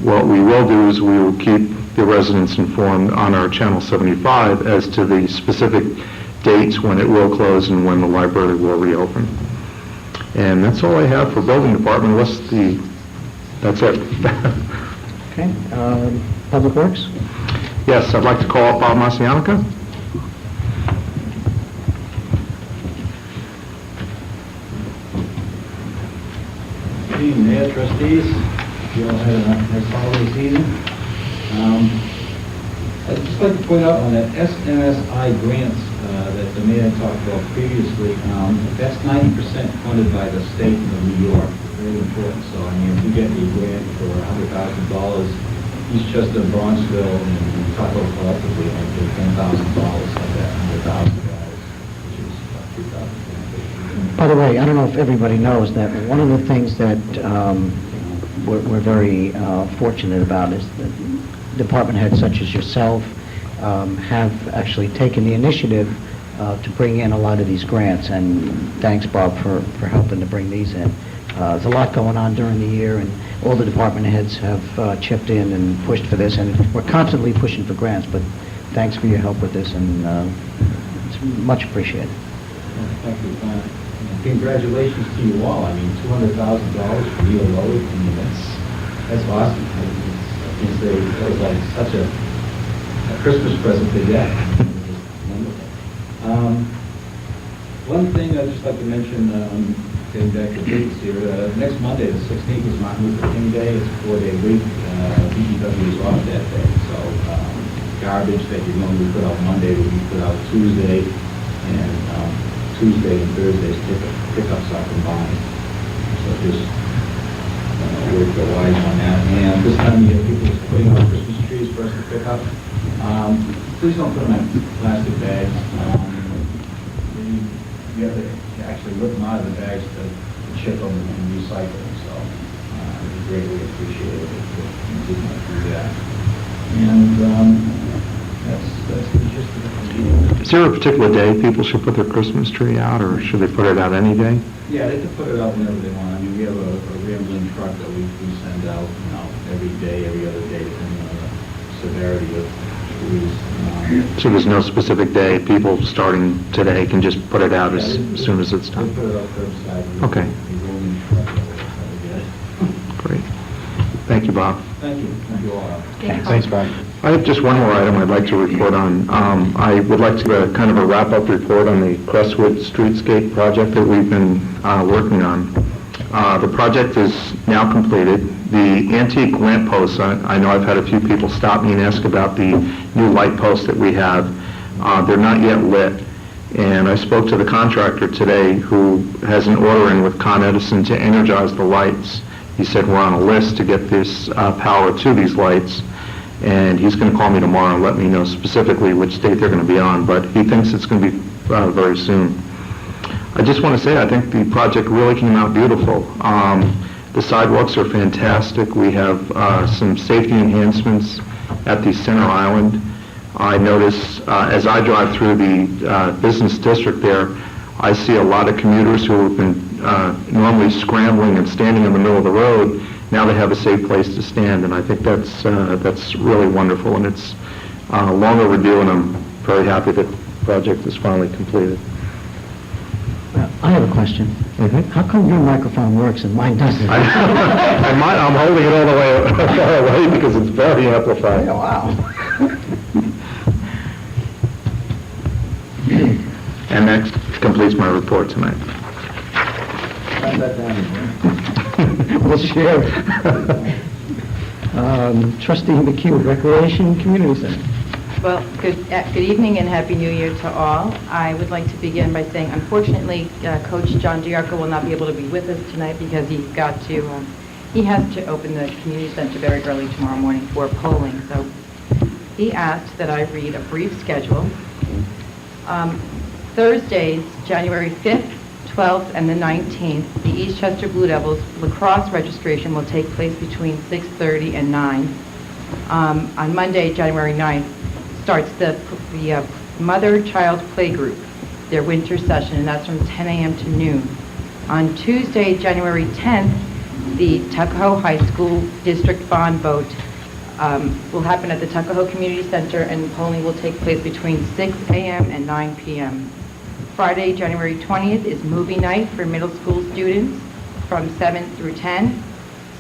What we will do is we will keep the residents informed on our Channel 75 as to the specific dates when it will close and when the library will reopen. And that's all I have for building department, that's it. Okay, Public Works? Yes, I'd like to call up Bob Marcianica. Good evening, Mayor, trustees. You all had a nice holiday season. I'd just like to point out on that SNSI grants that the mayor talked about previously, that's 90% funded by the state of New York. Very important. So, I mean, if you get a grant for $100,000, Eastchester, Bronxville, and Tuckahoe collectively, I get $10,000 of that $100,000, which is about $2,000. By the way, I don't know if everybody knows that one of the things that we're very fortunate about is that department heads such as yourself have actually taken the initiative to bring in a lot of these grants, and thanks, Bob, for helping to bring these in. There's a lot going on during the year, and all the department heads have chipped in and pushed for this, and we're constantly pushing for grants, but thanks for your help with this, and it's much appreciated. Thank you. Congratulations to you all. I mean, $200,000 for Neil Lowy, I mean, that's awesome. I can say that was like such a Christmas present to get. Wonderful. One thing I'd just like to mention, getting back to dates here, next Monday, the 16th, is Martin Luther King Day. It's a 4-day week. DPW is off that day, so garbage that you normally put out Monday will be put out Tuesday, and Tuesday and Thursday's pickups are combined. So just work the wise on that. And this time of year, people are putting out Christmas trees for us to pick up. Please don't put them in plastic bags. You have to actually rip them out of the bags to chip them and recycle them, so we greatly appreciate it if you did not do that. And that's the gist of it. Is there a particular day people should put their Christmas tree out, or should they put it out any day? Yeah, they can put it out whenever they want. I mean, we have a rambling truck that we send out, every day, every other day, depending on the severity of trees. So there's no specific day, people starting today can just put it out as soon as it's We done? put it out curbside. Okay. We roll in the truck that we get it. Great. Thank you, Bob. Thank you. Thank you all. Thanks, Bob. I have just one more item I'd like to report on. I would like to give a kind of a wrap-up report on the Crestwood Streetscape project that we've been working on. The project is now completed. The antique lamp posts, I know I've had a few people stop me and ask about the new light posts that we have. They're not yet lit. And I spoke to the contractor today who has an order in with Con Edison to energize the lights. He said we're on a list to get this power to these lights, and he's going to call me tomorrow and let me know specifically which date they're going to be on, but he thinks it's going to be very soon. I just want to say I think the project really came out beautiful. The sidewalks are fantastic. We have some safety enhancements at the center island. I notice as I drive through the business district there, I see a lot of commuters who have been normally scrambling and standing in the middle of the road. Now they have a safe place to stand, and I think that's really wonderful, and it's long overdue, and I'm very happy that the project is finally completed. I have a question. Mhm. How come your microphone works and mine doesn't? I'm holding it all the way far away because it's very amplified. Oh, wow. And that completes my report tonight. Write that down again. We'll share. Trustee McHugh, Recreation Community Center. Well, good evening and Happy New Year to all. I would like to begin by saying, unfortunately, Coach John Diarco will not be able to be with us tonight because he has to open the community center very early tomorrow morning for polling. So he asked that I read a brief schedule. Thursdays, January 5th, 12th, and the 19th, the Eastchester Blue Devils lacrosse registration will take place between 6:30 and 9. On Monday, January 9th, starts the mother-child playgroup, their winter session, and that's from 10 a.m. to noon. On Tuesday, January 10th, the Tuckahoe High School District Bond Vote will happen at the Tuckahoe Community Center, and polling will take place between 6 a.m. and 9 p.m. Friday, January 20th is movie night for middle school students from 7 through 10.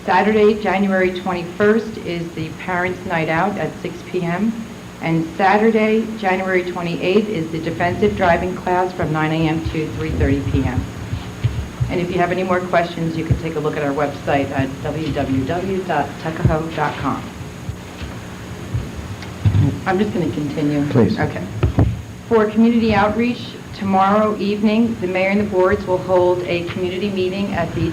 Saturday, January 21st is the Parents' Night Out at 6 p.m. And Saturday, January 28th is the defensive driving class from 9 a.m. to 3:30 p.m. And if you have any more questions, you can take a look at our website at www.tuckahoe.com. I'm just going to continue. Please. Okay. For community outreach, tomorrow evening, the mayor and the boards will hold a community meeting at the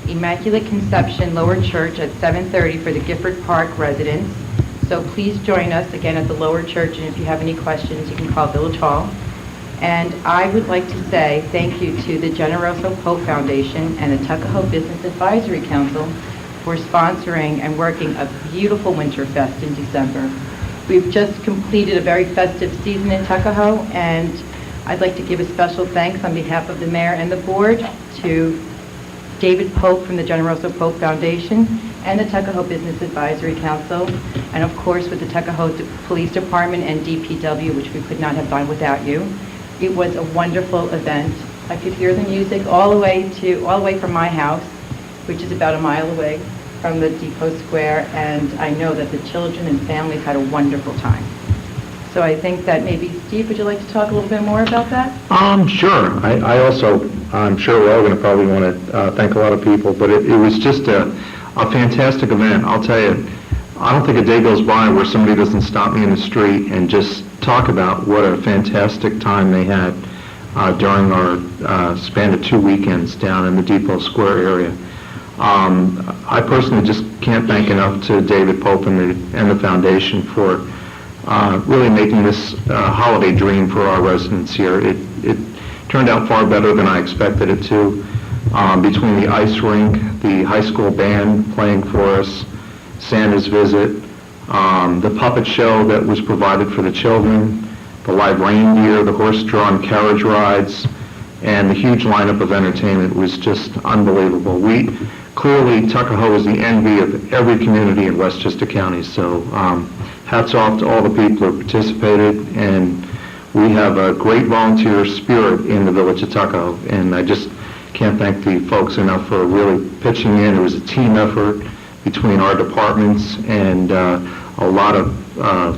Immaculate Conception Lower Church at 7:30 for the Gifford Park residents. So please join us again at the Lower Church, and if you have any questions, you can call Village Hall. And I would like to say thank you to the Generoso Pope Foundation and the Tuckahoe Business Advisory Council for sponsoring and working a beautiful winter fest in December. We've just completed a very festive season in Tuckahoe, and I'd like to give a special thanks on behalf of the mayor and the board to David Pope from the Generoso Pope Foundation and the Tuckahoe Business Advisory Council, and of course with the Tuckahoe Police Department and DPW, which we could not have done without you. It was a wonderful event. I could hear the music all the way from my house, which is about a mile away from the Depot Square, and I know that the children and families had a wonderful time. So So I think that maybe, Steve, would you like to talk a little bit more about that? Sure. I also, I'm sure we're all going to probably want to thank a lot of people, but it was just a fantastic event. I'll tell you, I don't think a day goes by where somebody doesn't stop me in the street and just talk about what a fantastic time they had during our span of 2 weekends down in the Depot Square area. I personally just can't thank enough to David Pope and the foundation for really making this holiday dream for our residents here. It turned out far better than I expected it to. Between the ice rink, the high school band playing for us, Santa's visit, the puppet show that was provided for the children, the live reindeer, the horse-drawn carriage rides, and the huge lineup of entertainment was just unbelievable. Clearly, Tuckahoe is the envy of every community in Westchester County, so hats off to all the people who participated, and we have a great volunteer spirit in the village of Tuckahoe, and I just can't thank the folks enough for really pitching in. It was a team effort between our departments and a lot of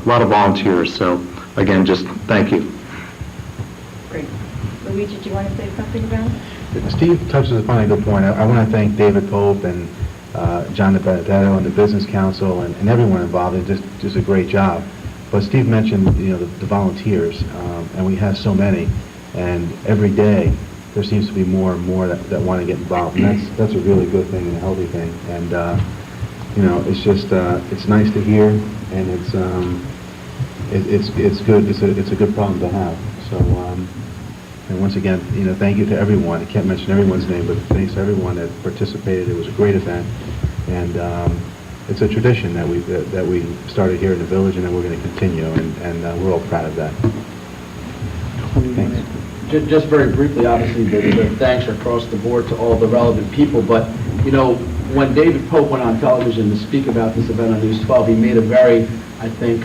volunteers, so again, just thank you. Great. Luigi, do you want to say something about it? Steve touches upon a good point. I want to thank David Pope and John DiBenedetto and the Business Council and everyone involved. They just a great job. But Steve mentioned, the volunteers, and we have so many, and every day there seems to be more and more that want to get involved, and that's a really good thing and a healthy thing. And it's just it's nice to hear, and it's good. It's a good problem to have. So. And once again, thank you to everyone. I can't mention everyone's name, but thanks to everyone that participated. It was a great event, and it's a tradition that we started here in the village, and that we're going to continue, and we're all proud of that. Thanks. Just very briefly, obviously, the thanks are across the board to all the relevant people, but, when David Pope went on television to speak about this event on News 12, he made a very, I think,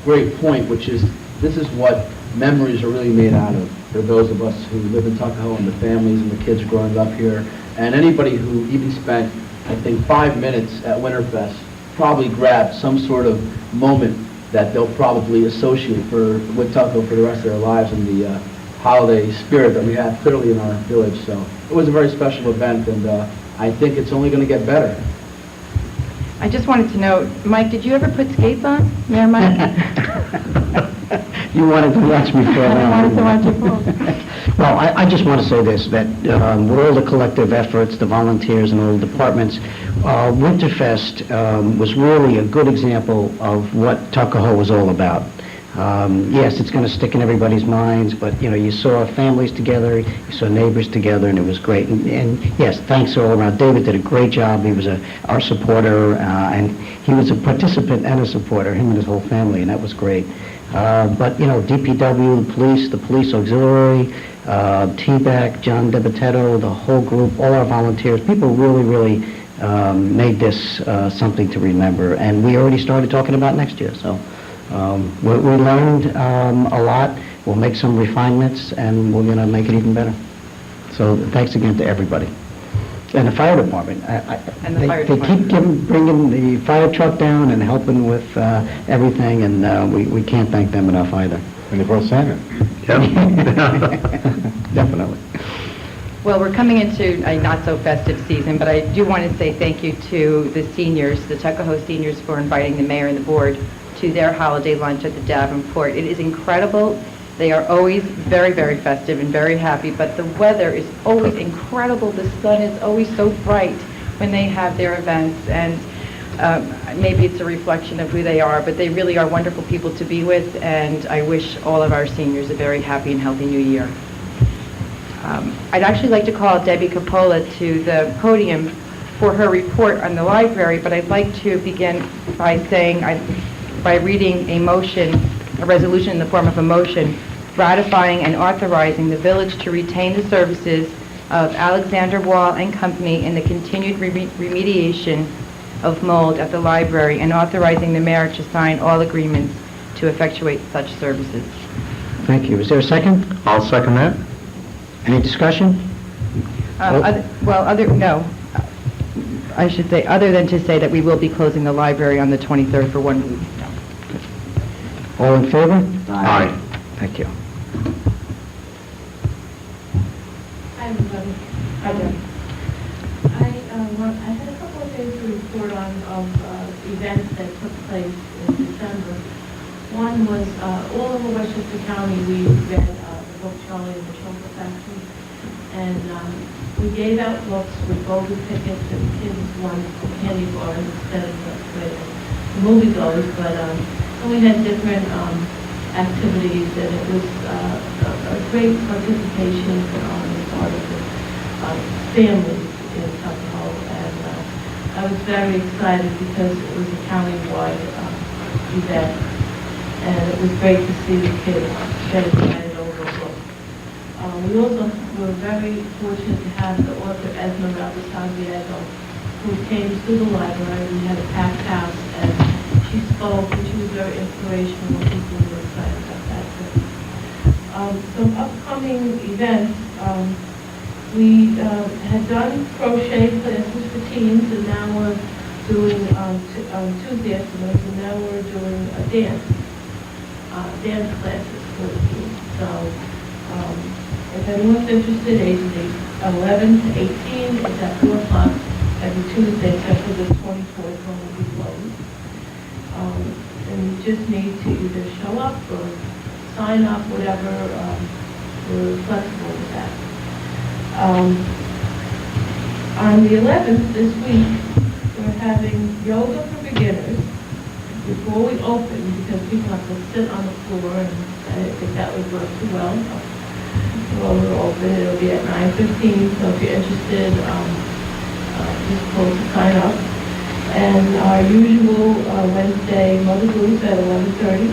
great point, which is this is what memories are really made out of for those of us who live in Tuckahoe and the families and the kids growing up here. And anybody who even spent, I think, 5 minutes at Winterfest probably grabbed some sort of moment that they'll probably associate with Tuckahoe for the rest of their lives and the holiday spirit that we have clearly in our village. So it was a very special event, and I think it's only going to get better. I just wanted to know, Mike, did you ever put skates on? Mayor Mike? You wanted to watch me fall I wanted to down. watch you fall. Well, I just want to say this, that with all the collective efforts, the volunteers and all the departments, Winterfest was really a good example of what Tuckahoe was all about. Yes, it's going to stick in everybody's minds, but, you saw families together, you saw neighbors together, and it was great. And yes, thanks all around. David did a great job. He was our supporter, and he was a participant and a supporter, him and his whole family, and that was great. But, DPW, the police auxiliary, TBAC, John DiBenedetto, the whole group, all our volunteers, people really made this something to remember. And we already started talking about next year. So we learned a lot. We'll make some refinements, and we're going to make it even better. So thanks again to everybody. And the fire department. They keep bringing the fire truck down and helping with everything, and we can't thank them enough either. And they brought Santa. Definitely. Well, we're coming into a not-so-festive season, but I do want to say thank you to the seniors, the Tuckahoe seniors, for inviting the mayor and the board to their holiday lunch at the Davenport. It is incredible. They are always very festive and very happy, but the weather is always incredible. The sun is always so bright when they have their events, and maybe it's a reflection of who they are, but they really are wonderful people to be with, and I wish all of our seniors a very happy and healthy new year. I'd actually like to call Debbie Capola to the podium for her report on the library, but I'd like to begin by reading a resolution in the form of a motion ratifying and authorizing the village to retain the services of Alexander Wall and Company in the continued remediation of mold at the library, and authorizing the mayor to sign all agreements to effectuate such services. Thank you. Is there a second? I'll second that. Any discussion? I should say, other than to say that we will be closing the library on the 23rd for 1 week. All in favor? Aye. Thank you. Hi, everybody. Hi, Deb. I had a couple of things to report on of events that took place in December. One was all over Westchester County, we read the book Charlie and the Chocolate Factory. And we gave out books with golden tickets, and kids won candy bars instead of the moviegoers. But we had different activities, and it was a great participation on the part of the families in Tuckahoe. And I was very excited because it was a county-wide event, and it was great to see the kids get excited over a book. We also were very fortunate to have the author Esma Rabasaviego, who came to the library. We had a packed house, and she spoke, and she was very inspirational. People were excited about that too. Some upcoming events. We had done crochet classes for teens, and now we're doing Tuesday afternoons, and now we're doing a dance classes for the teens. So if anyone's interested, ages 11 to 18, it's at 4 o'clock every Tuesday, except for the 24th when we'll be closed. And you just need to either show up or sign up, whatever. We're flexible with that. On the 11th this week, we're having yoga for beginners before we open, because people have to sit on the floor, and I didn't think that would work too well. Well, we're open. It'll be at 9:15, so if you're interested, just call to sign up. And our usual Wednesday Mother Blues at 11:30.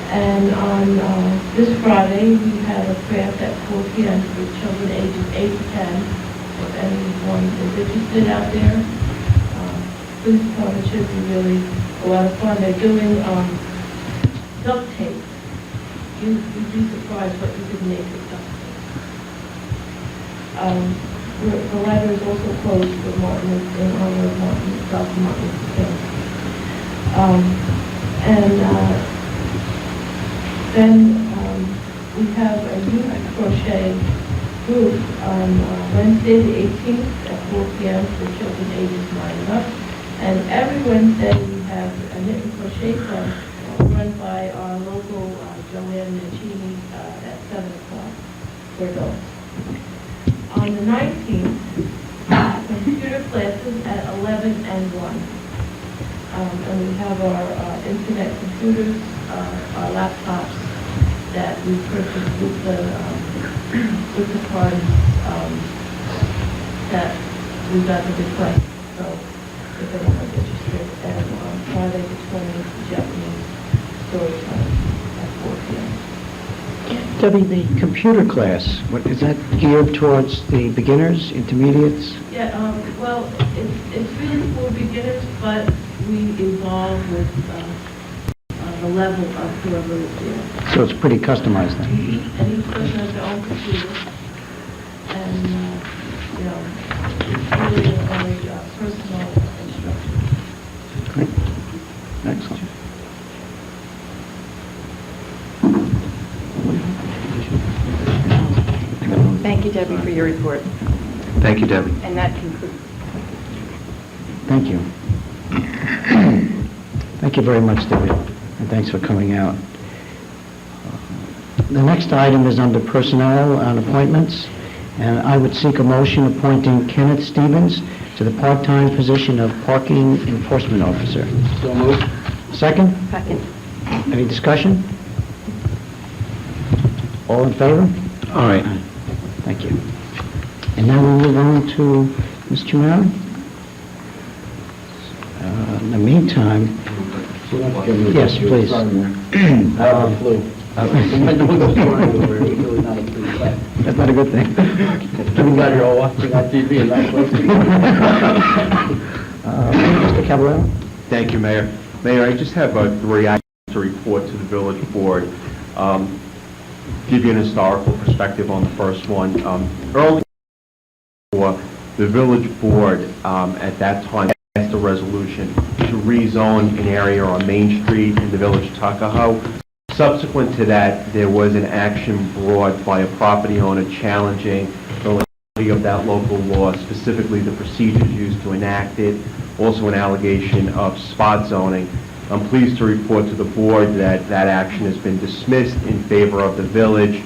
And on this Friday, we have a craft at 4 p.m. for children ages 8 to 10. So if anyone is interested out there, please come. It should be really a lot of fun. They're doing duct tape. You'd be surprised what you could make with duct tape. The library is also closed for Martin, in honor of Dr. Martin Luther King. Then we have a youth crochet group on Wednesday the 18th at 4 p.m. for children ages 9 and up. And every Wednesday we have a knit and crochet club run by our local Joanne Mancini at 7 o'clock for adults. On the 19th, computer classes at 11 and 1. And we have our internet computers, our laptops that we purchased with the cards that we got the request. So if anyone's interested, and on Friday the 20th, the Japanese story time at 4 p.m. Debbie, the computer class, what is that geared towards the beginners, intermediates? Yeah, well, it's really for beginners, but we evolve with the level of whoever is there. So it's pretty customized then? And each person has their own computer, and, it's really a very personal instruction. Great. Excellent. Thank you, Debbie, for your report. Thank you, Debbie. And that concludes. Thank you. Thank you very much, Debbie, and thanks for coming out. The next item is under personnel and appointments, and I would seek a motion appointing Kenneth Stevens to the part-time position of parking enforcement officer. So moved. Second? Second. Any discussion? All in favor? All right. Thank you. And now we move on to Mr. Mary. In the meantime, yes, please. I have the flu. My nose is running over. It's really not a flu. That's not a good thing. I'm glad you're all watching on TV and not listening. Mr. Caballero? Thank you, Mayor. Mayor, I just have 3 items to report to the village board. Give you an historical perspective on the first one. Early, the village board at that time passed a resolution to rezone an area on Main Street in the village of Tuckahoe. Subsequent to that, there was an action brought by a property owner challenging the legality of that local law, specifically the procedures used to enact it, also an allegation of spot zoning. I'm pleased to report to the board that that action has been dismissed in favor of the village.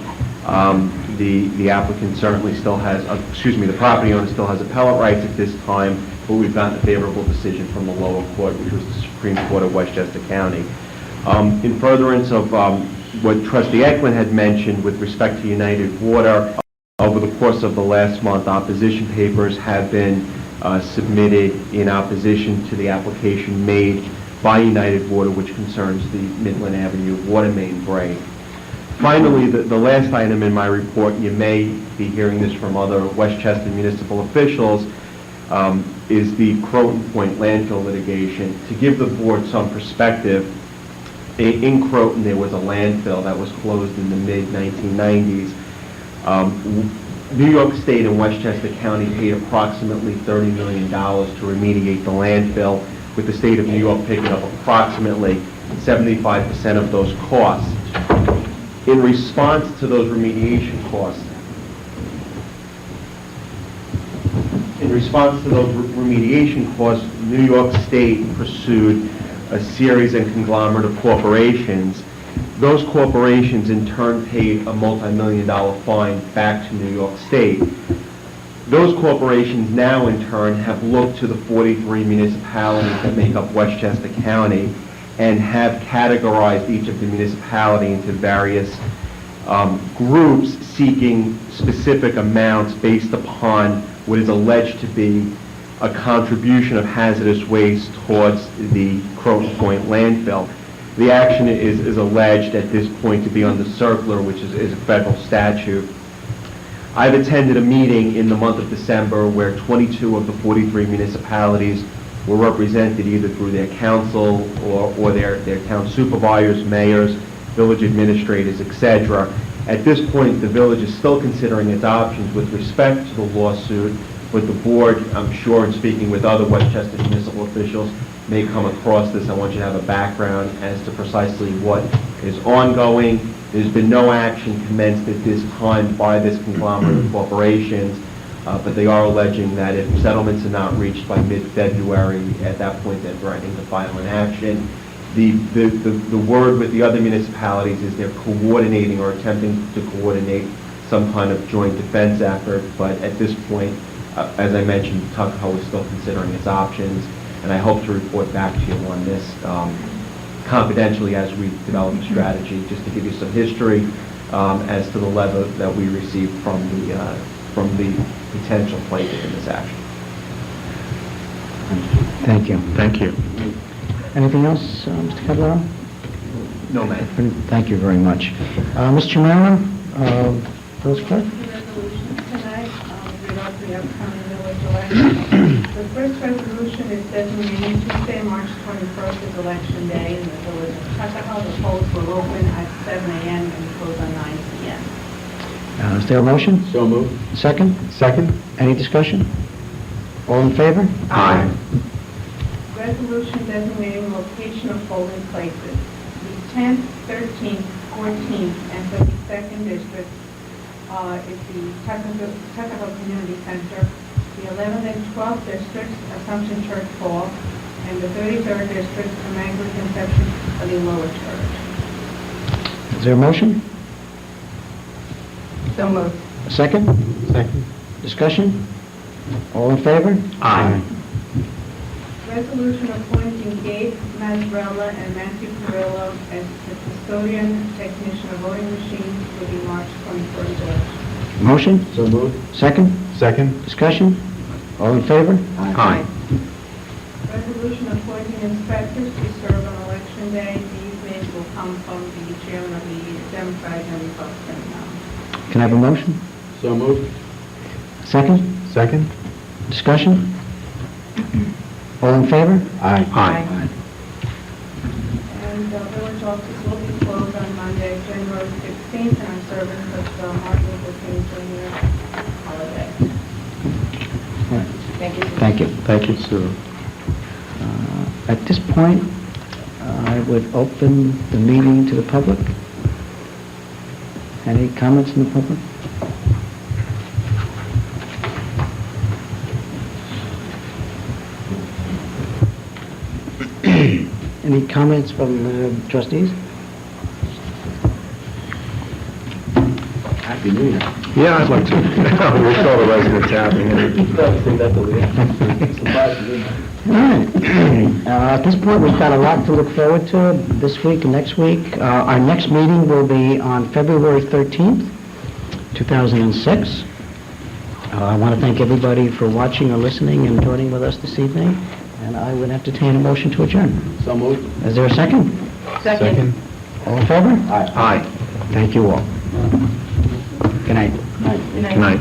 The applicant certainly still has, the property owner still has appellate rights at this time, but we've gotten a favorable decision from the lower court, which was the Supreme Court of Westchester County. In furtherance of what Trustee Eklund had mentioned with respect to United Water, over the course of the last month, opposition papers have been submitted in opposition to the application made by United Water, which concerns the Midland Avenue water main break. Finally, the last item in my report, you may be hearing this from other Westchester municipal officials, is the Croton Point landfill litigation. To give the board some perspective, in Croton there was a landfill that was closed in the mid-1990s. New York State and Westchester County paid approximately $30 million to remediate the landfill, with the state of New York picking up approximately 75% of those costs. In response to those remediation costs, New York State pursued a series of conglomerate of corporations. Those corporations in turn paid a multi-million-dollar fine back to New York State. Those corporations now in turn have looked to the 43 municipalities that make up Westchester County and have categorized each of the municipality into various groups seeking specific amounts based upon what is alleged to be a contribution of hazardous waste towards the Croton Point landfill. The action is alleged at this point to be under circular, which is a federal statute. I've attended a meeting in the month of December where 22 of the 43 municipalities were represented either through their council or their town supervisors, mayors, village administrators, etc. At this point, the village is still considering its options with respect to the lawsuit, but the board, I'm sure in speaking with other Westchester municipal officials, may come across this. I want you to have a background as to precisely what is ongoing. There's been no action commenced at this time by this conglomerate of corporations, but they are alleging that if settlements are not reached by mid-February, at that point they're threatening to file an action. The word with the other municipalities is they're coordinating or attempting to coordinate some kind of joint defense effort, but at this point, as I mentioned, Tuckahoe is still considering its options, and I hope to report back to you on this confidentially as we develop a strategy, just to give you some history as to the level that we received from the potential plaintiff in this action. Thank you. Thank you. Anything else, Mr. Caballero? No, ma'am. Thank you very much. Mr. Merriman, village clerk? The resolutions tonight regarding the upcoming village election. The first resolution is designating Tuesday, March 21st as election day in the village of Tuckahoe. The polls will open at 7 a.m. and close at 9 p.m. Is there a motion? So moved. Second? Second? Any discussion? All in favor? Aye. Resolution designating location of polling places. The 10th, 13th, 14th, and 32nd districts is the Tuckahoe Community Center. The 11th and 12th districts, Assumption Church Hall, and the 33rd district, Immaculate Conception of the Lower Church. Is there a motion? So moved. Second? Second. Discussion? All in favor? Aye. Resolution appointing Gabe Mazzarella and Matthew Perillo as the custodian technician of voting machines for the March 21st election. Motion? So moved. Second? Second? Discussion? All in favor? Aye. Resolution appointing inspectors to serve on election day. These names will come from the chairman of the Democratic and Republican. Can I have a motion? So moved. Second? Second? Discussion? All in favor? Aye. And the village office will be closed on Monday, January 16th, in observance of Martin Luther King Jr. holiday. Thank you. Thank you. Thank you, Sue. At this point, I would open the meeting to the public. Any comments from the public? Any comments from the trustees? Happy New Year. Yeah, I'd like to. Wish all the residents happy. All right. At this point, we've got a lot to look forward to this week and next week. Our next meeting will be on February 13th, 2006. I want to thank everybody for watching or listening and joining with us this evening, and I would entertain a motion to adjourn. So moved. Is there a second? Second. All in favor? Aye. Aye. Thank you all. Good night. Aye. Good night. Good night.